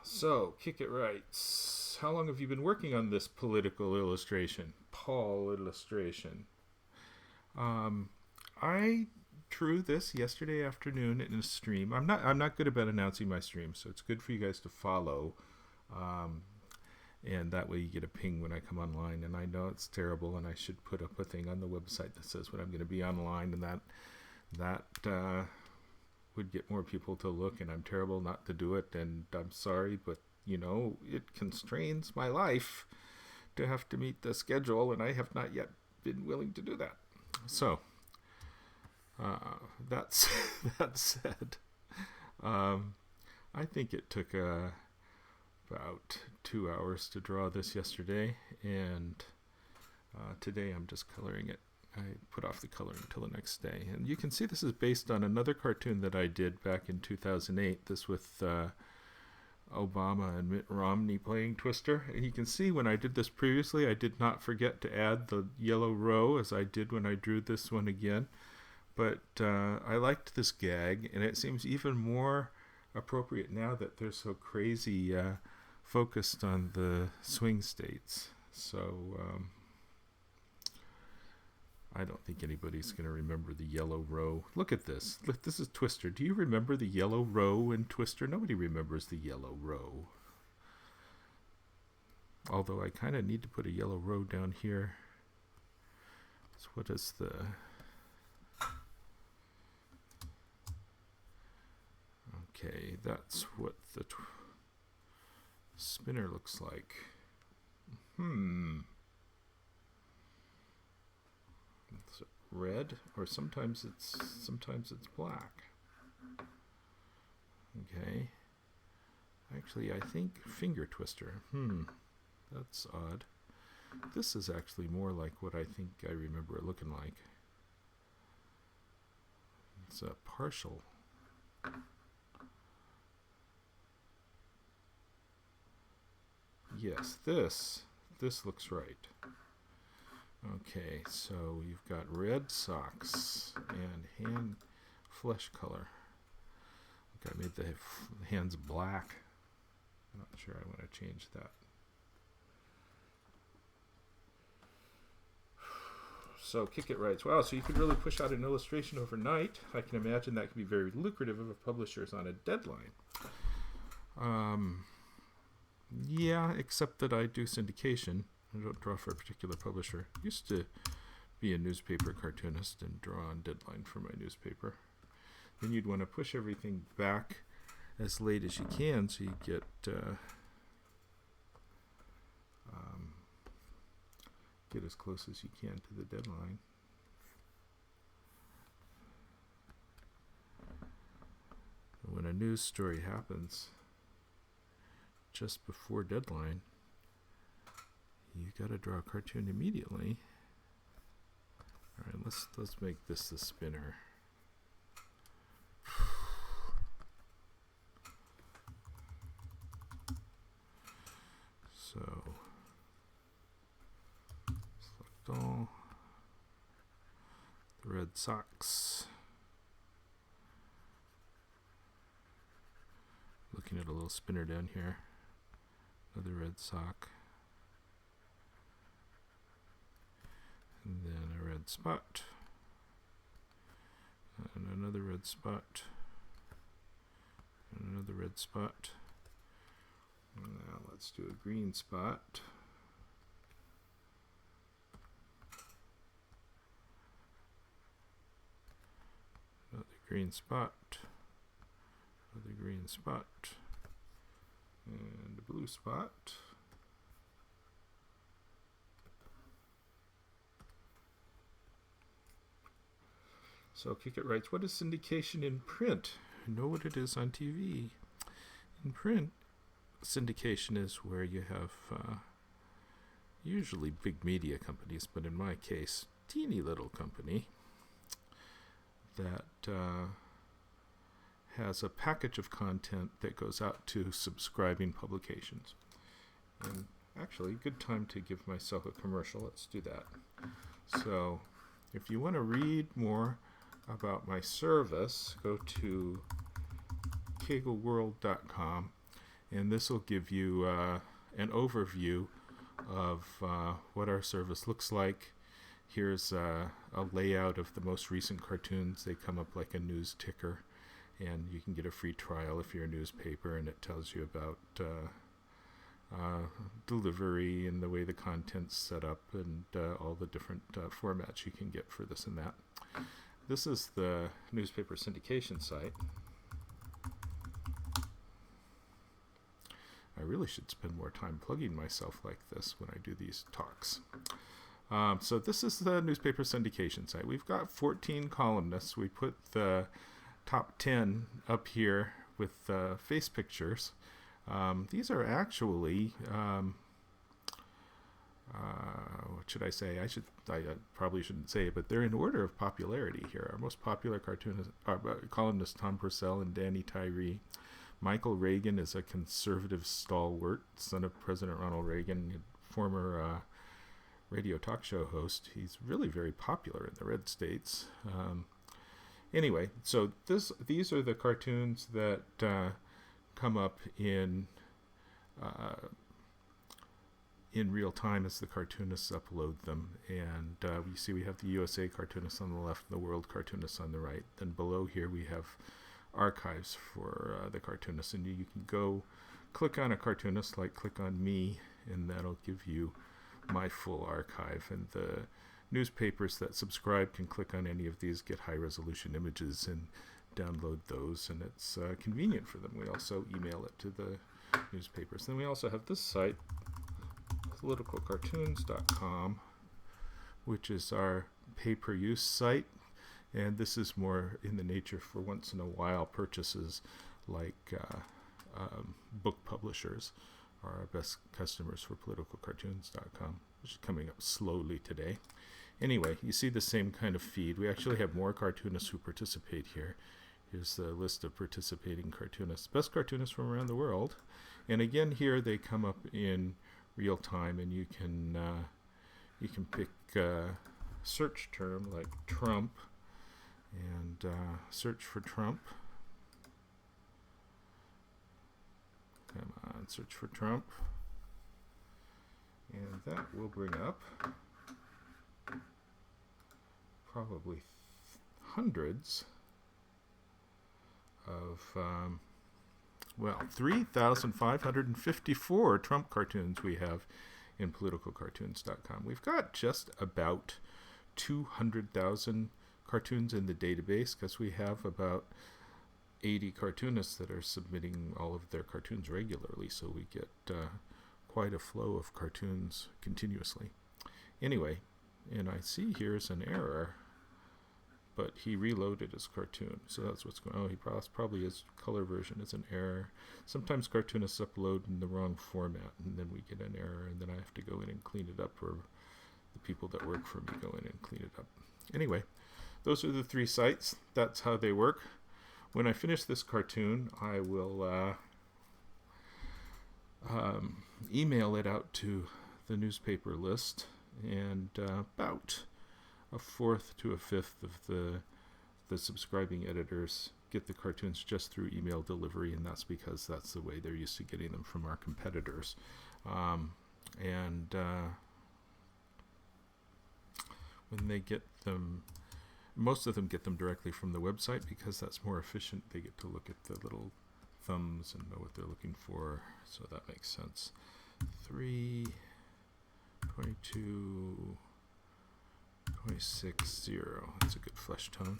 So, Kick It Writes. How long have you been working on this political illustration? Paul illustration. I drew this yesterday afternoon in a stream. I'm not good about announcing my streams, so it's good for you guys to follow. And that way you get a ping when I come online. And I know it's terrible, and I should put up a thing on the website that says when I'm going to be online, and that would get more people to look, and I'm terrible not to do it, and I'm sorry, but you know, it constrains my life to have to meet the schedule, and I have not yet been willing to do that. So that said, I think it took about 2 hours to draw this yesterday, and today I'm just coloring it. I put off the color until the next day. And you can see this is based on another cartoon that I did back in 2008, this with Obama and Mitt Romney playing Twister. And you can see when I did this previously, I did not forget to add the yellow row as I did when I drew this one again. But I liked this gag, and it seems even more appropriate now that they're so crazy focused on the swing states. So I don't think anybody's going to remember the yellow row. Look at this. Look, this is Twister. Do you remember the yellow row in Twister? Nobody remembers the yellow row. Although I kind of need to put a yellow row down here. So what is the... Okay, that's what the spinner looks like. It's red, or sometimes it's black. Okay. Actually, I think finger twister. That's odd. This is actually more like what I think I remember it looking like. It's a partial. Yes, this looks right. Okay, so you've got red socks and hand flesh color. Okay, I made the hands black. I'm not sure I want to change that. So Kick It Writes. Wow, so you could really push out an illustration overnight. I can imagine that could be very lucrative if a publisher's on a deadline. Yeah, except that I do syndication. I don't draw for a particular publisher. Used to be a newspaper cartoonist and draw on deadline for my newspaper. Then you'd want to push everything back as late as you can so you get get as close as you can to the deadline. When a news story happens just before deadline, you got to draw a cartoon immediately. All right, let's make this the spinner. So select all. The Red Sox. Looking at a little spinner down here. Another red sock. And then a red spot. And another red spot. And another red spot. And now let's do a green spot. Another green spot. Another green spot. And a blue spot. So Kick-It writes, what is syndication in print? I know what it is on TV. In print, syndication is where you have usually big media companies, but in my case, teeny little company that has a package of content that goes out to subscribing publications. And actually, good time to give myself a commercial. Let's do that. So if you want to read more about my service, go to kegleworld.com, and this will give you an overview of what our service looks like. Here's a layout of the most recent cartoons. They come up like a news ticker, and you can get a free trial if you're a newspaper, and it tells you about delivery and the way the content's set up, and all the different formats you can get for this and that. This is the newspaper syndication site. I really should spend more time plugging myself like this when I do these talks. So this is the newspaper syndication site. We've got 14 columnists. We put the top 10 up here with face pictures. These are actually, what should I say? I probably shouldn't say it, but they're in order of popularity here. Our most popular cartoonist, columnist Tom Purcell and Danny Tyree. Michael Reagan is a conservative stalwart, son of President Ronald Reagan, former radio talk show host. He's really very popular in the red states. Anyway, so these are the cartoons that come up in real time as the cartoonists upload them. And you see we have the USA cartoonists on the left and the world cartoonists on the right. Then below here we have archives for the cartoonists, and you can go click on a cartoonist, like click on me, and that'll give you my full archive. And the newspapers that subscribe can click on any of these, get high resolution images, and download those, and it's convenient for them. We also email it to the newspapers. Then we also have this site, politicalcartoons.com, which is our pay-per-use site. And this is more in the nature for once in a while purchases, like book publishers are our best customers for politicalcartoons.com, which is coming up slowly today. Anyway, you see the same kind of feed. We actually have more cartoonists who participate here. Here's the list of participating cartoonists, best cartoonists from around the world. And again, here they come up in real time, and you can pick a search term like Trump, and search for Trump. Come on, search for Trump. And that will bring up probably hundreds of, 3,554 Trump cartoons we have in politicalcartoons.com. We've got just about 200,000 cartoons in the database, because we have about 80 cartoonists that are submitting all of their cartoons regularly, so we get quite a flow of cartoons continuously. Anyway, and I see here's an error, but he reloaded his cartoon, so that's what's going on. Oh, he probably his color version is an error. Sometimes cartoonists upload in the wrong format, and then we get an error, and then I have to go in and clean it up, or the people that work for me go in and clean it up. Anyway, those are the 3 sites. That's how they work. When I finish this cartoon, I will email it out to the newspaper list, and about a 4th to a 5th of the subscribing editors get the cartoons just through email delivery, and that's because that's the way they're used to getting them from our competitors. When they get them, most of them get them directly from the website because that's more efficient. They get to look at the little thumbs and know what they're looking for, so that makes sense. 3.22.6.0. That's a good flesh tone.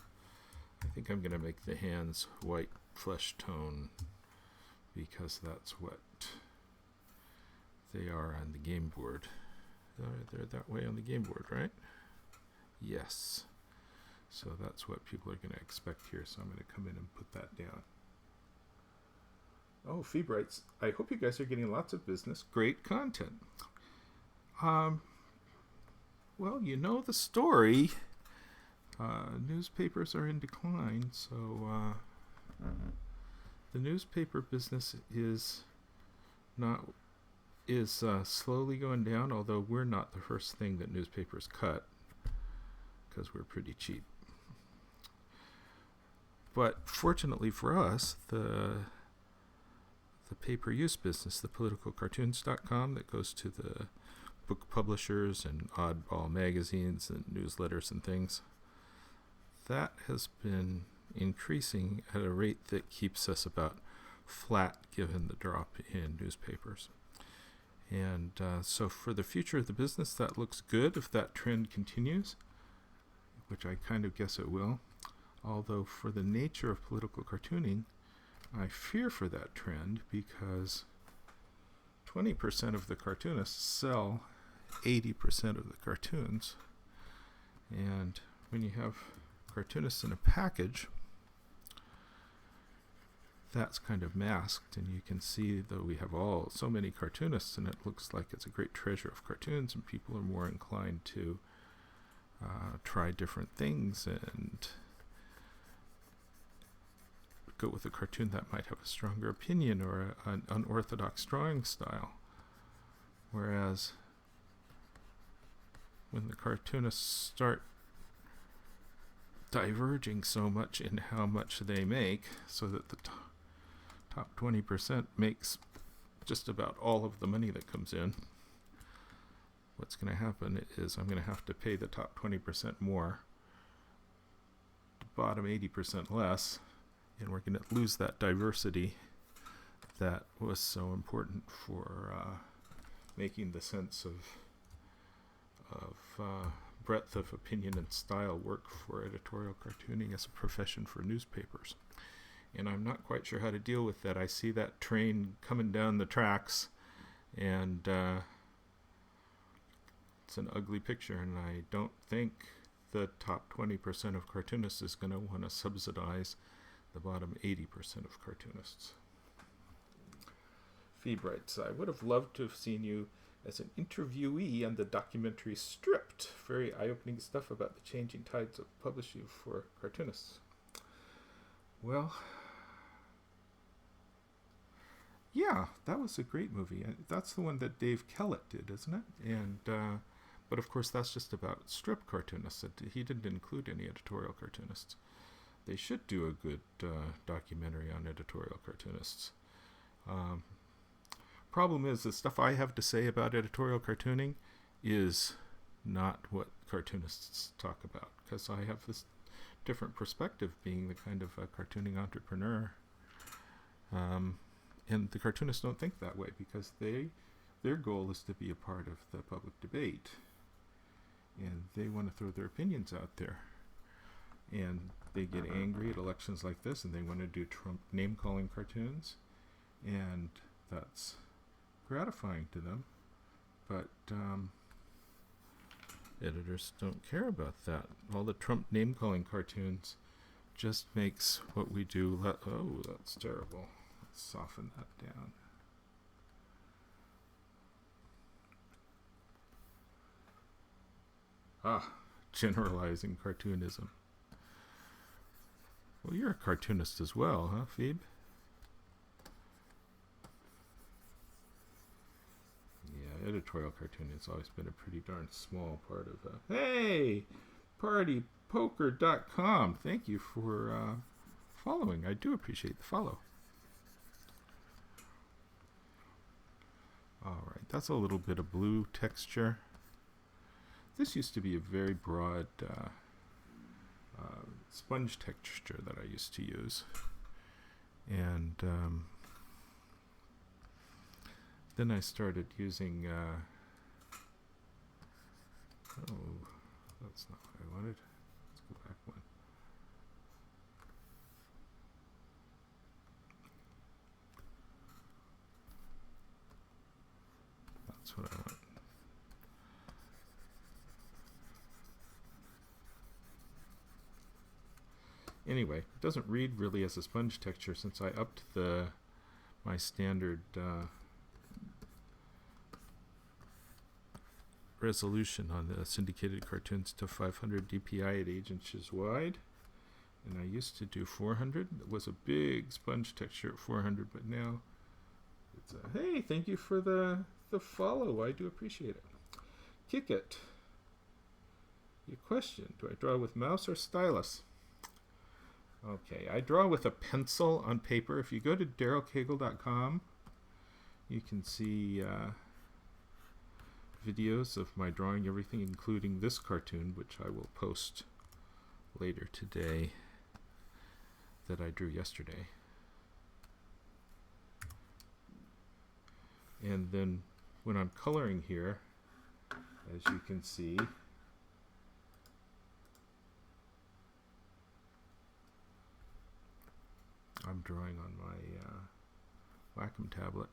I think I'm going to make the hands white flesh tone because that's what they are on the game board. They're that way on the game board, right? Yes. So that's what people are going to expect here, so I'm going to come in and put that down. Oh, Feebrights, I hope you guys are getting lots of business. Great content. Well, you know the story. Newspapers are in decline, so the newspaper business is slowly going down, although we're not the first thing that newspapers cut because we're pretty cheap. But fortunately for us, the pay-per-use business, the politicalcartoons.com that goes to the book publishers and oddball magazines and newsletters and things, that has been increasing at a rate that keeps us about flat given the drop in newspapers. And so for the future of the business, that looks good if that trend continues, which I kind of guess it will. Although for the nature of political cartooning, I fear for that trend because 20% of the cartoonists sell 80% of the cartoons. And when you have cartoonists in a package, that's kind of masked, and you can see that we have so many cartoonists, and it looks like it's a great treasure of cartoons, and people are more inclined to try different things and go with a cartoon that might have a stronger opinion or an unorthodox drawing style. Whereas when the cartoonists start diverging so much in how much they make, so that the top 20% makes just about all of the money that comes in, what's going to happen is I'm going to have to pay the top 20% more, the bottom 80% less, and we're going to lose that diversity that was so important for making the sense of breadth of opinion and style work for editorial cartooning as a profession for newspapers. And I'm not quite sure how to deal with that. I see that train coming down the tracks, and it's an ugly picture, and I don't think the top 20% of cartoonists is going to want to subsidize the bottom 80% of cartoonists. Feebrights, I would have loved to have seen you as an interviewee on the documentary Stripped. Very eye-opening stuff about the changing tides of publishing for cartoonists. Well, yeah, that was a great movie. That's the one that Dave Kellett did, isn't it? And but of course that's just about strip cartoonists. He didn't include any editorial cartoonists. They should do a good documentary on editorial cartoonists. Problem is, the stuff I have to say about editorial cartooning is not what cartoonists talk about, because I have this different perspective, being the kind of a cartooning entrepreneur. And the cartoonists don't think that way, because their goal is to be a part of the public debate, and they want to throw their opinions out there. And they get angry at elections like this, and they want to do Trump name-calling cartoons, and that's gratifying to them. But Editors don't care about that. All the Trump name-calling cartoons just makes what we do. Oh, that's terrible. Let's soften that down. Ah, generalizing cartoonism. Well, you're a cartoonist as well, huh, Phoebe? Yeah, editorial cartooning has always been a pretty darn small part of Hey! PartyPoker.com. Thank you for following. I do appreciate the follow. Alright, that's a little bit of blue texture. This used to be a very broad sponge texture that I used to use. And then I started using, oh, that's not what I wanted. Let's go back one. That's what I want. Anyway, it doesn't read really as a sponge texture since I upped my standard resolution on the syndicated cartoons to 500 dpi at 8 inches wide. And I used to do 400. It was a big sponge texture at 400, but now it's a, hey, thank you for the follow. I do appreciate it. Kick it. Your question, do I draw with mouse or stylus? Okay, I draw with a pencil on paper. If you go to darylcagle.com, you can see videos of my drawing everything, including this cartoon, which I will post later today, that I drew yesterday. And then when I'm coloring here, as you can see, I'm drawing on my Wacom tablet.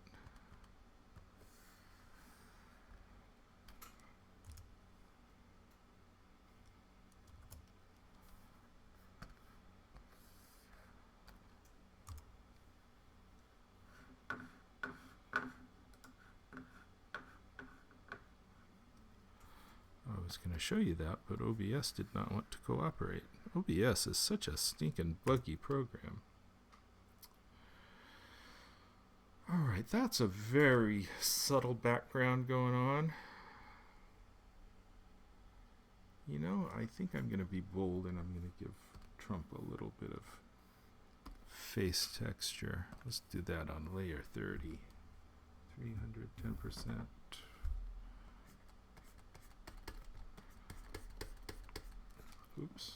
I was going to show you that, but OBS did not want to cooperate. OBS is such a stinking buggy program. Alright, that's a very subtle background going on. You know, I think I'm going to be bold and I'm going to give Trump a little bit of face texture. Let's do that on layer 30. 310%. Oops.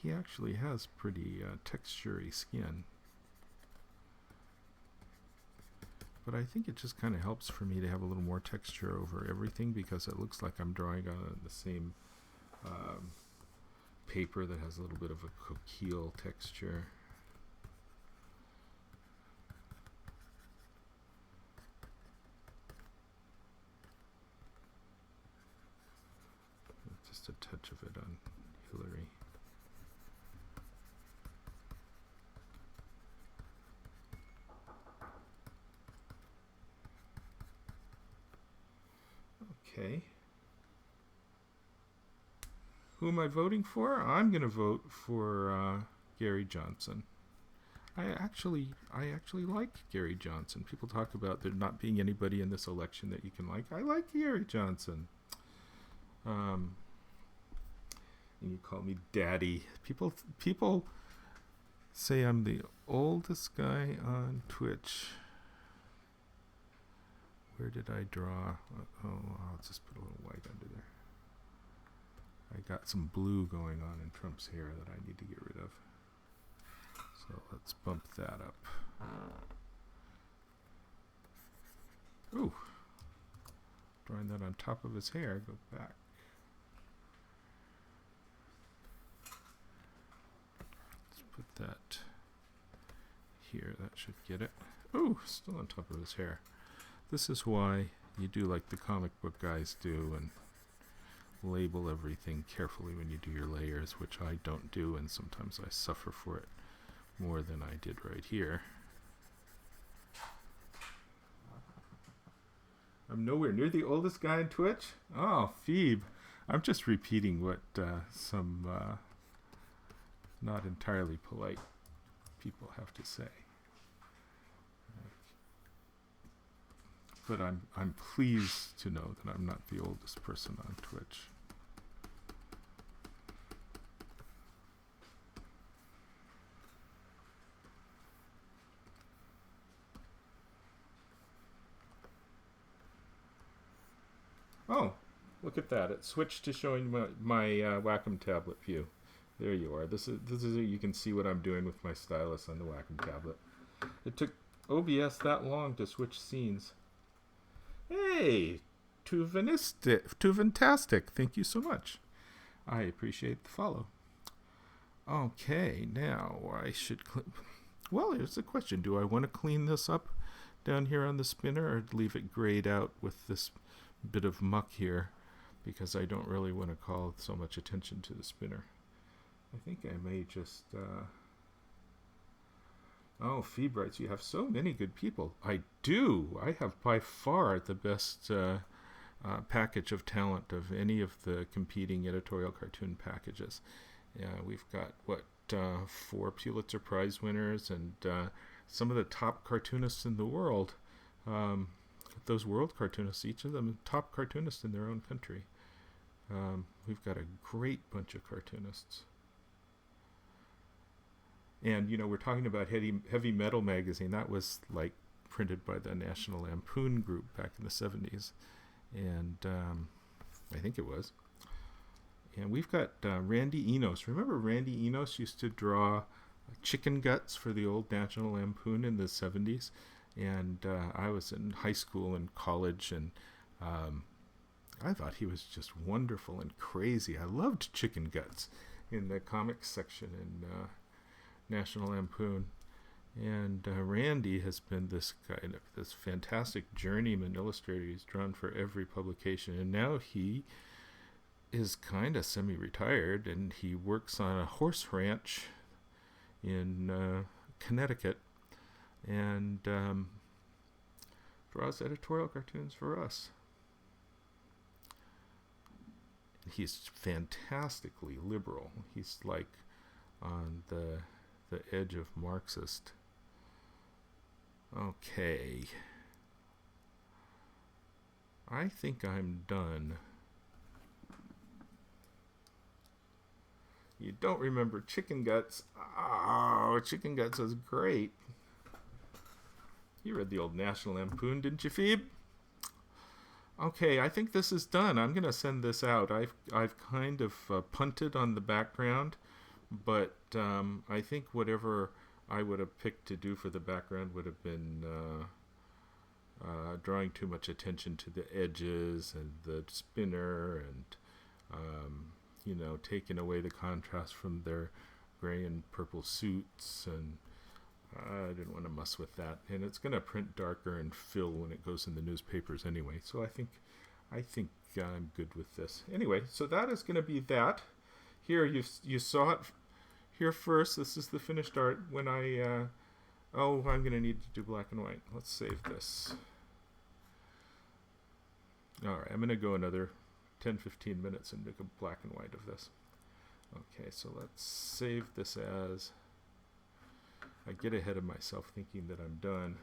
He actually has pretty texture-y skin. But I think it just kind of helps for me to have a little more texture over everything because it looks like I'm drawing on the same paper that has a little bit of a coquille texture. Just a touch of it on Hillary. Okay. Who am I voting for? I'm going to vote for Gary Johnson. I actually like Gary Johnson. People talk about there not being anybody in this election that you can like. I like Gary Johnson. And you call me daddy. People say I'm the oldest guy on Twitch. Where did I draw? Oh, I'll just put a little white under there. I got some blue going on in Trump's hair that I need to get rid of. So let's bump that up. Ooh. Drawing that on top of his hair. Go back. here. That should get it. Oh, still on top of his hair. This is why you do like the comic book guys do and label everything carefully when you do your layers, which I don't do, and sometimes I suffer for it more than I did right here. I'm nowhere near the oldest guy on Twitch. Oh, Phoebe. I'm just repeating what some not entirely polite people have to say. But I'm pleased to know that I'm not the oldest person on Twitch. Oh, look at that. It switched to showing my Wacom tablet view. There you are. This is you can see what I'm doing with my stylus on the Wacom tablet. It took OBS that long to switch scenes. Hey, Tuvantastic. Thank you so much. I appreciate the follow. Okay, now I should well, here's the question. Do I want to clean this up down here on the spinner or leave it grayed out with this bit of muck here, because I don't really want to call so much attention to the spinner? I think I may just oh, Phoebe, you have so many good people. I do. I have by far the best package of talent of any of the competing editorial cartoon packages. We've got, what, 4 Pulitzer Prize winners and some of the top cartoonists in the world. Those world cartoonists, each of them top cartoonists in their own country. We've got a great bunch of cartoonists. And, you know, we're talking about Heavy Metal magazine. That was, like, printed by the National Lampoon group back in the 70s. And I think it was. And we've got Randy Enos. Remember Randy Enos used to draw chicken guts for the old National Lampoon in the 70s? And I was in high school and college, and I thought he was just wonderful and crazy. I loved chicken guts in the comics section in National Lampoon. And Randy has been this fantastic journeyman illustrator. He's drawn for every publication, and now he is kind of semi-retired, and he works on a horse ranch in Connecticut, and draws editorial cartoons for us. He's fantastically liberal. He's like on the edge of Marxist. Okay. I think I'm done. You don't remember Chicken Guts? Oh, Chicken Guts was great. You read the old National Lampoon, didn't you, Phoebe? Okay, I think this is done. I'm going to send this out. I've kind of punted on the background, but I think whatever I would have picked to do for the background would have been drawing too much attention to the edges and the spinner, and you know, taking away the contrast from their gray and purple suits, and I didn't want to mess with that. And it's going to print darker and fill when it goes in the newspapers anyway. So I think I'm good with this. Anyway, so that is going to be that. Here, you saw it here first. This is the finished art. When I'm going to need to do black and white. Let's save this. All right, I'm going to go another 10-15 minutes and make a black and white of this. Okay, so let's save this as... I get ahead of myself thinking that I'm done.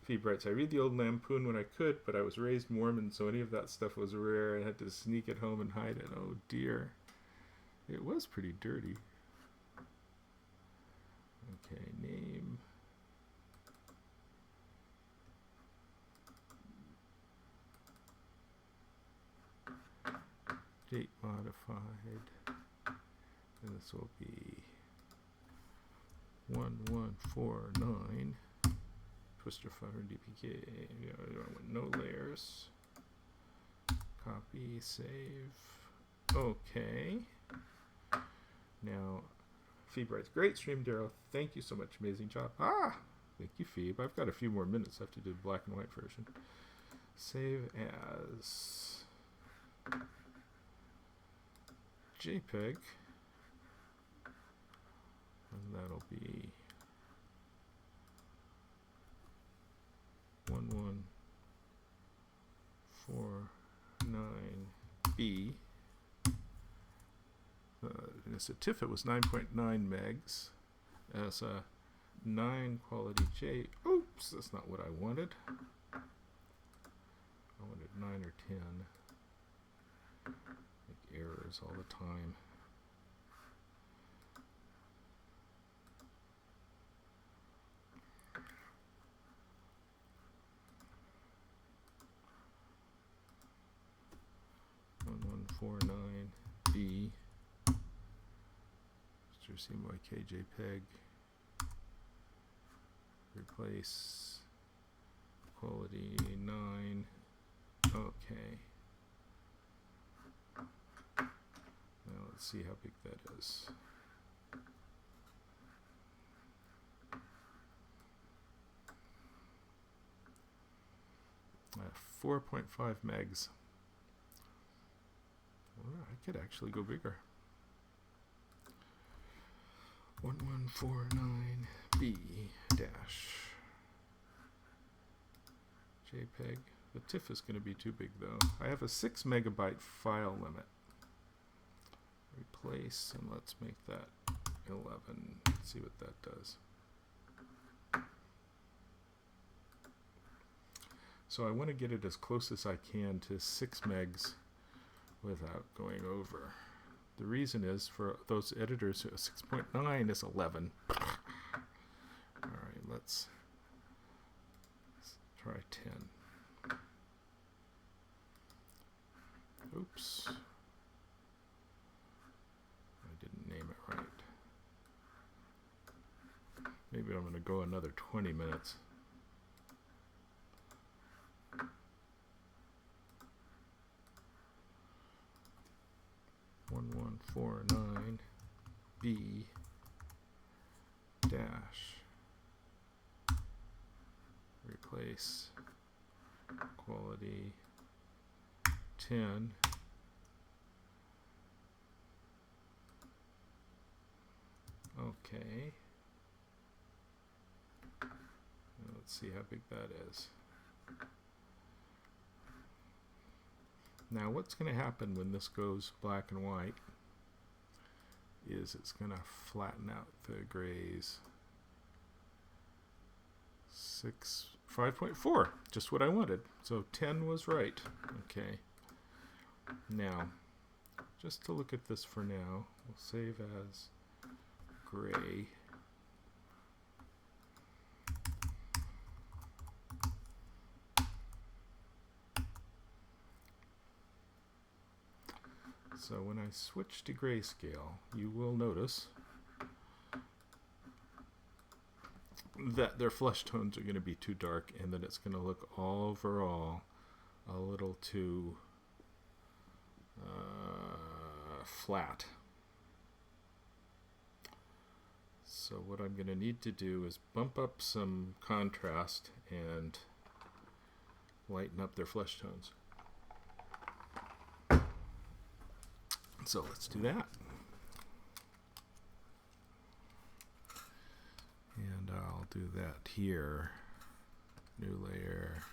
Phoebe writes, I read the old Lampoon when I could, but I was raised Mormon, so any of that stuff was rare. I had to sneak it home and hide it. Oh dear. It was pretty dirty. Okay, name. Date modified. And this will be 1149. Twister 500 DPK. Yeah, I want no layers. Copy, save. Okay. Now, Phoebe writes, great stream, Daryl. Thank you so much. Amazing job. Ah, thank you, Phoebe. I've got a few more minutes. I have to do the black and white version. Save as JPEG. And that'll be 1149B. As a TIFF, it was 9.9 megs. As a 9 quality J. Oops, that's not what I wanted. I wanted 9 or 10. Make errors all the time. .1149B. CMYK JPEG. Replace quality 9. Okay. Now let's see how big that is. 4.5 megs. Well, I could actually go bigger. 1149B dash JPEG. The TIFF is going to be too big though. I have a 6 megabyte file limit. Replace, and let's make that 11. Let's see what that does. So I want to get it as close as I can to 6 megs without going over. The reason is, for those editors, 6.9 is 11. Alright, let's try 10. Oops. I didn't name it right. Maybe I'm going to go another 20 minutes. .1149B dash replace quality 10. Okay. Now let's see how big that is. Now what's going to happen when this goes black and white is it's going to flatten out the grays. 5.4, just what I wanted. So 10 was right. Okay. Now, just to look at this for now, we'll save as gray. So when I switch to grayscale, you will notice that their flesh tones are going to be too dark and that it's going to look overall a little too flat. So what I'm going to need to do is bump up some contrast and lighten up their flesh tones. So let's do that. And I'll do that here. New layer.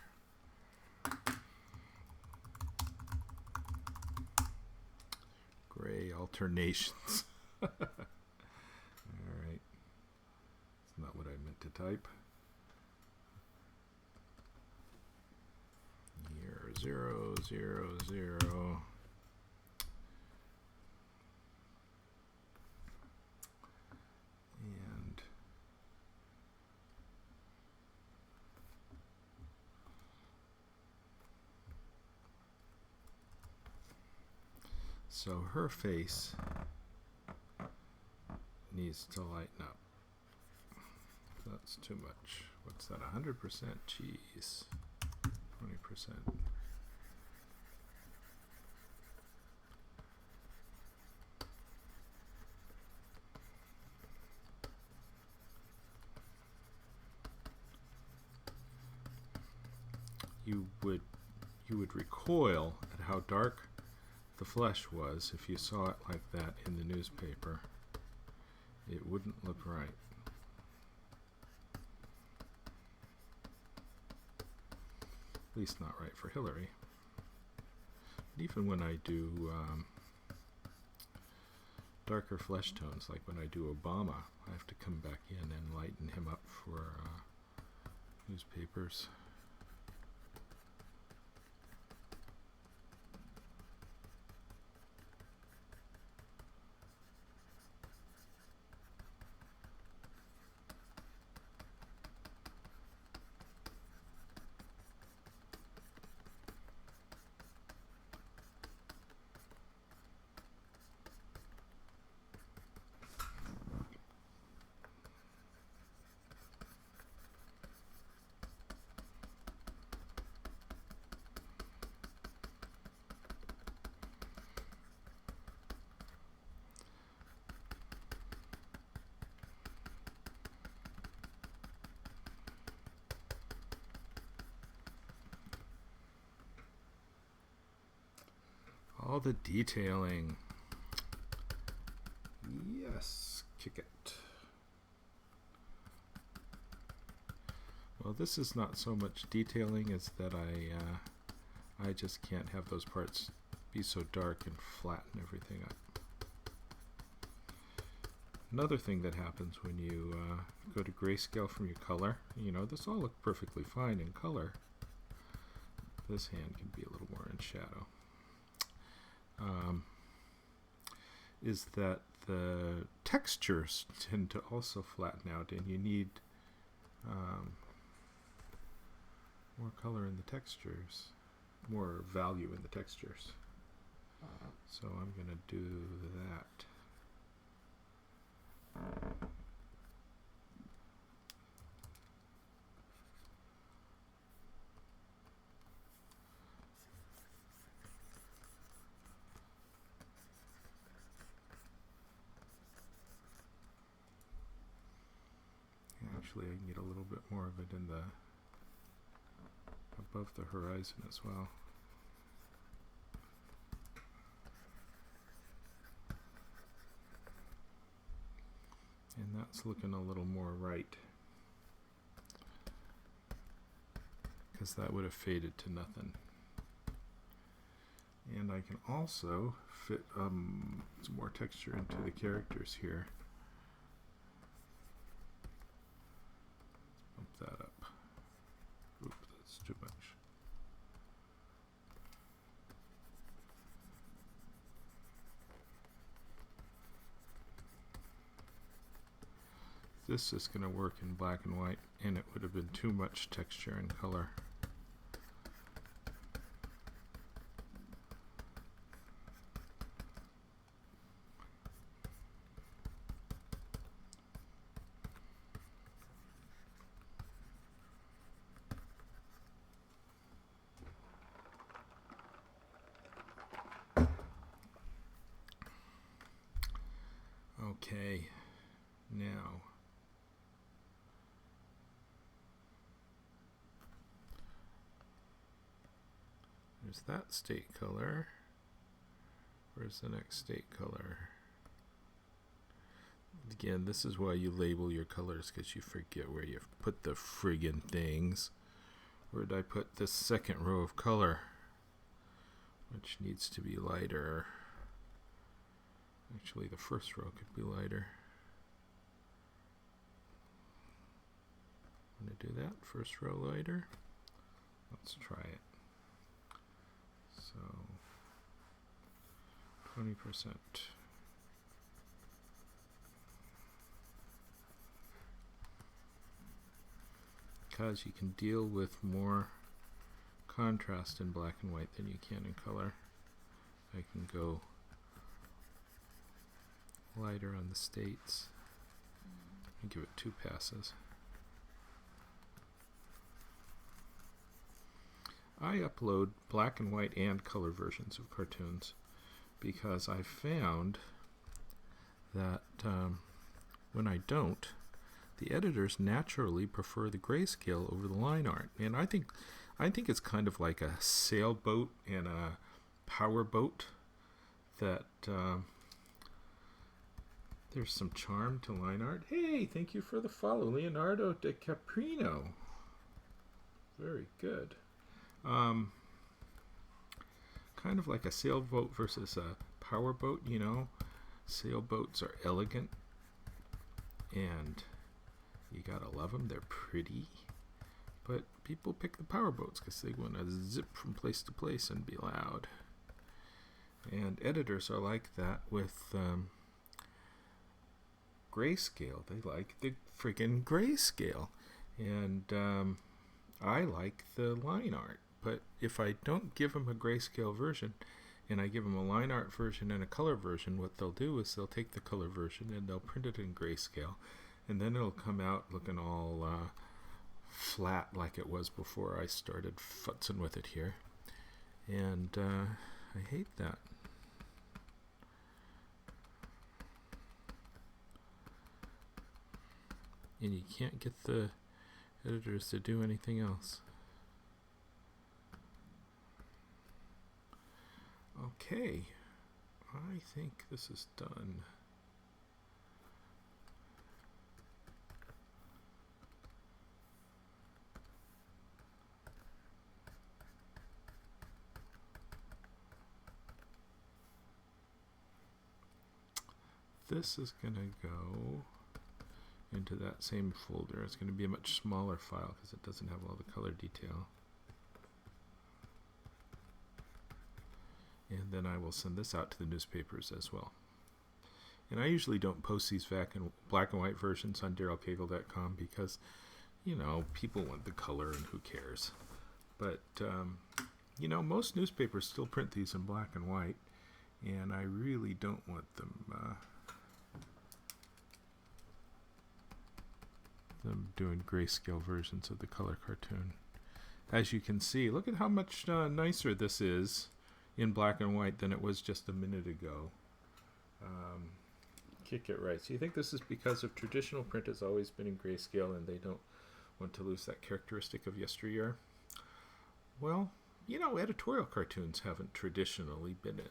Gray alternations. Alright. It's not what I meant to type. Here, 0, 0, 0. So her face needs to lighten up. That's too much. What's that? 100% cheese. 20%. you would recoil at how dark the flesh was if you saw it like that in the newspaper. It wouldn't look right. At least not right for Hillary. But even when I do darker flesh tones, like when I do Obama, I have to come back in and lighten him up for newspapers. All the detailing. Yes, kick it. Well, this is not so much detailing as that I just can't have those parts be so dark and flatten everything up. Another thing that happens when you go to grayscale from your color, you know, this all looked perfectly fine in color. This hand can be a little more in shadow. Is that the textures tend to also flatten out, and you need more color in the textures, more value in the textures. So I'm going to do that. Actually, I can get a little bit more of it in the above the horizon as well. And that's looking a little more right, because that would have faded to nothing. And I can also fit some more texture into the characters here. Let's bump that up. Oops, that's too much. This is going to work in black and white, and it would have been too much texture and color. Okay, now there's that state color. Where's the next state color? Again, this is why you label your colors, because you forget where you put the friggin' things. Where did I put this second row of color? Which needs to be lighter. Actually, the first row could be lighter. I'm going to do that. First row lighter. Let's try it. So 20%. Because you can deal with more contrast in black and white than you can in color. I can go lighter on the states and give it 2 passes. I upload black and white and color versions of cartoons because I found that when I don't, the editors naturally prefer the grayscale over the line art. And I think I think it's kind of like a sailboat and a power boat that there's some charm to line art. Hey, thank you for the follow, Leonardo de Caprino. Very good. Kind of like a sailboat versus a power boat, you know. Sailboats are elegant, and you gotta love them. They're pretty. But people pick the power boats because they want to zip from place to place and be loud. And editors are like that with grayscale. They like the freaking grayscale. And I like the line art. But if I don't give them a grayscale version and I give them a line art version and a color version, what they'll do is they'll take the color version and they'll print it in grayscale. And then it'll come out looking all flat like it was before I started futzing with it here. And I hate that. And you can't get the editors to do anything else. Okay, I think this is done. This is going to go into that same folder. It's going to be a much smaller file because it doesn't have all the color detail. And then I will send this out to the newspapers as well. And I usually don't post these black and white versions on darylcagle.com because, you know, people want the color and who cares. But, you know, most newspapers still print these in black and white, and I really don't want them doing grayscale versions of the color cartoon. As you can see, look at how much nicer this is in black and white than it was just a minute ago. Kick it right. So you think this is because of traditional print has always been in grayscale and they don't want to lose that characteristic of yesteryear? Well, you know, editorial cartoons haven't traditionally been in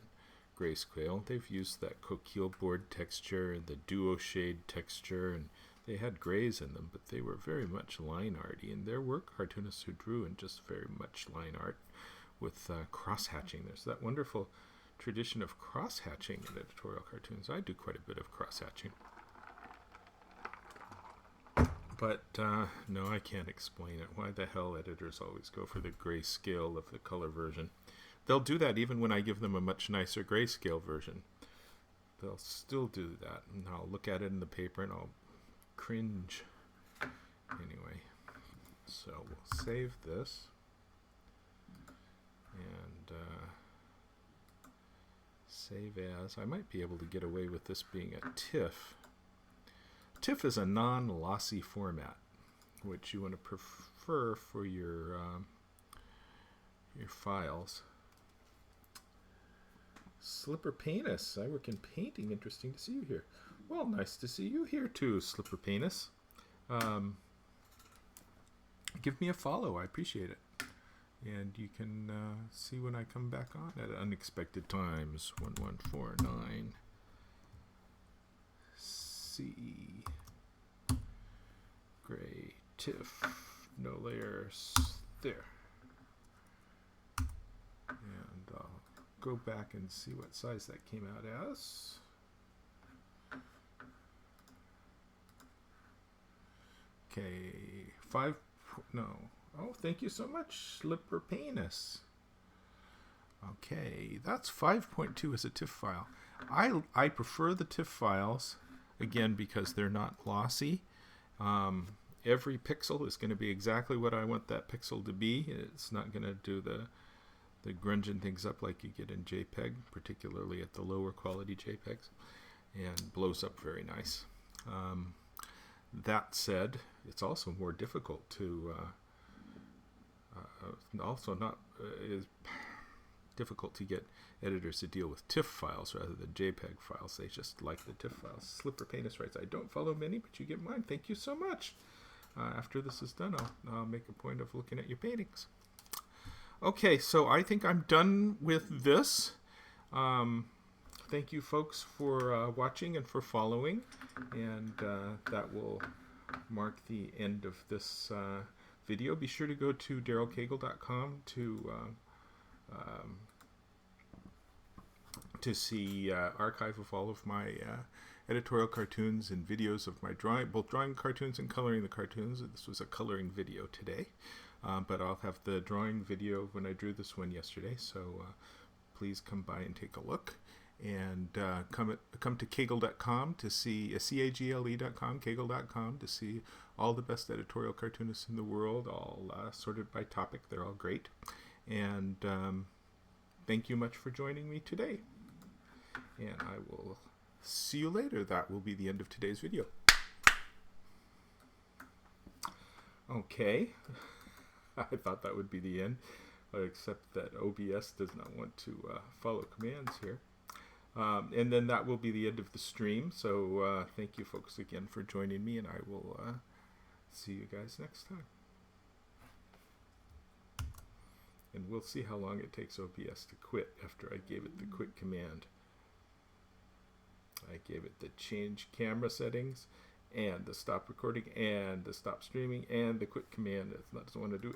grayscale. They've used that coquille board texture and the duo shade texture, and they had grays in them, but they were very much line arty, and there were cartoonists who drew in just very much line art with cross-hatching. There's that wonderful tradition of cross-hatching in editorial cartoons. I do quite a bit of cross-hatching. But no, I can't explain it. Why the hell editors always go for the grayscale of the color version? They'll do that even when I give them a much nicer grayscale version. They'll still do that, and I'll look at it in the paper and I'll cringe. Anyway, so we'll save this. And save as. I might be able to get away with this being a TIFF. TIFF is a non-lossy format, which you want to prefer for your files. Slipper Penis. I work in painting. Interesting to see you here. Well, nice to see you here too, Slipper Penis. Give me a follow. I appreciate it. And you can see when I come back on at unexpected times. 1149 C gray TIFF, no layers there. And I'll go back and see what size that came out as. Okay, oh, thank you so much, Slipper Penis. Okay, that's 5.2 as a TIFF file. I prefer the TIFF files, again, because they're not lossy. Every pixel is going to be exactly what I want that pixel to be. It's not going to do the grunging things up like you get in JPEG, particularly at the lower quality JPEGs, and blows up very nice. That said, it's also more difficult to is difficult to get editors to deal with TIFF files rather than JPEG files. They just like the TIFF files. Slipper Penis writes, I don't follow many, but you get mine. Thank you so much. After this is done, I'll make a point of looking at your paintings. Okay, so I think I'm done with this. Thank you folks for watching and for following, and that will mark the end of this video. Be sure to go to darylcagle.com to see archive of all of my editorial cartoons and videos of my both drawing cartoons and coloring the cartoons. This was a coloring video today, but I'll have the drawing video when I drew this one yesterday, so please come by and take a look. And come to Cagle.com to see CAGLE.com, Cagle.com to see all the best editorial cartoonists in the world, all sorted by topic. They're all great. And thank you much for joining me today. And I will see you later. That will be the end of today's video. Okay. I thought that would be the end, except that OBS does not want to follow commands here. And then that will be the end of the stream. So thank you folks again for joining me, and I will see you guys next time. And we'll see how long it takes OBS to quit after I gave it the quit command. I gave it the change camera settings and the stop recording and the stop streaming and the quit command. It doesn't want to do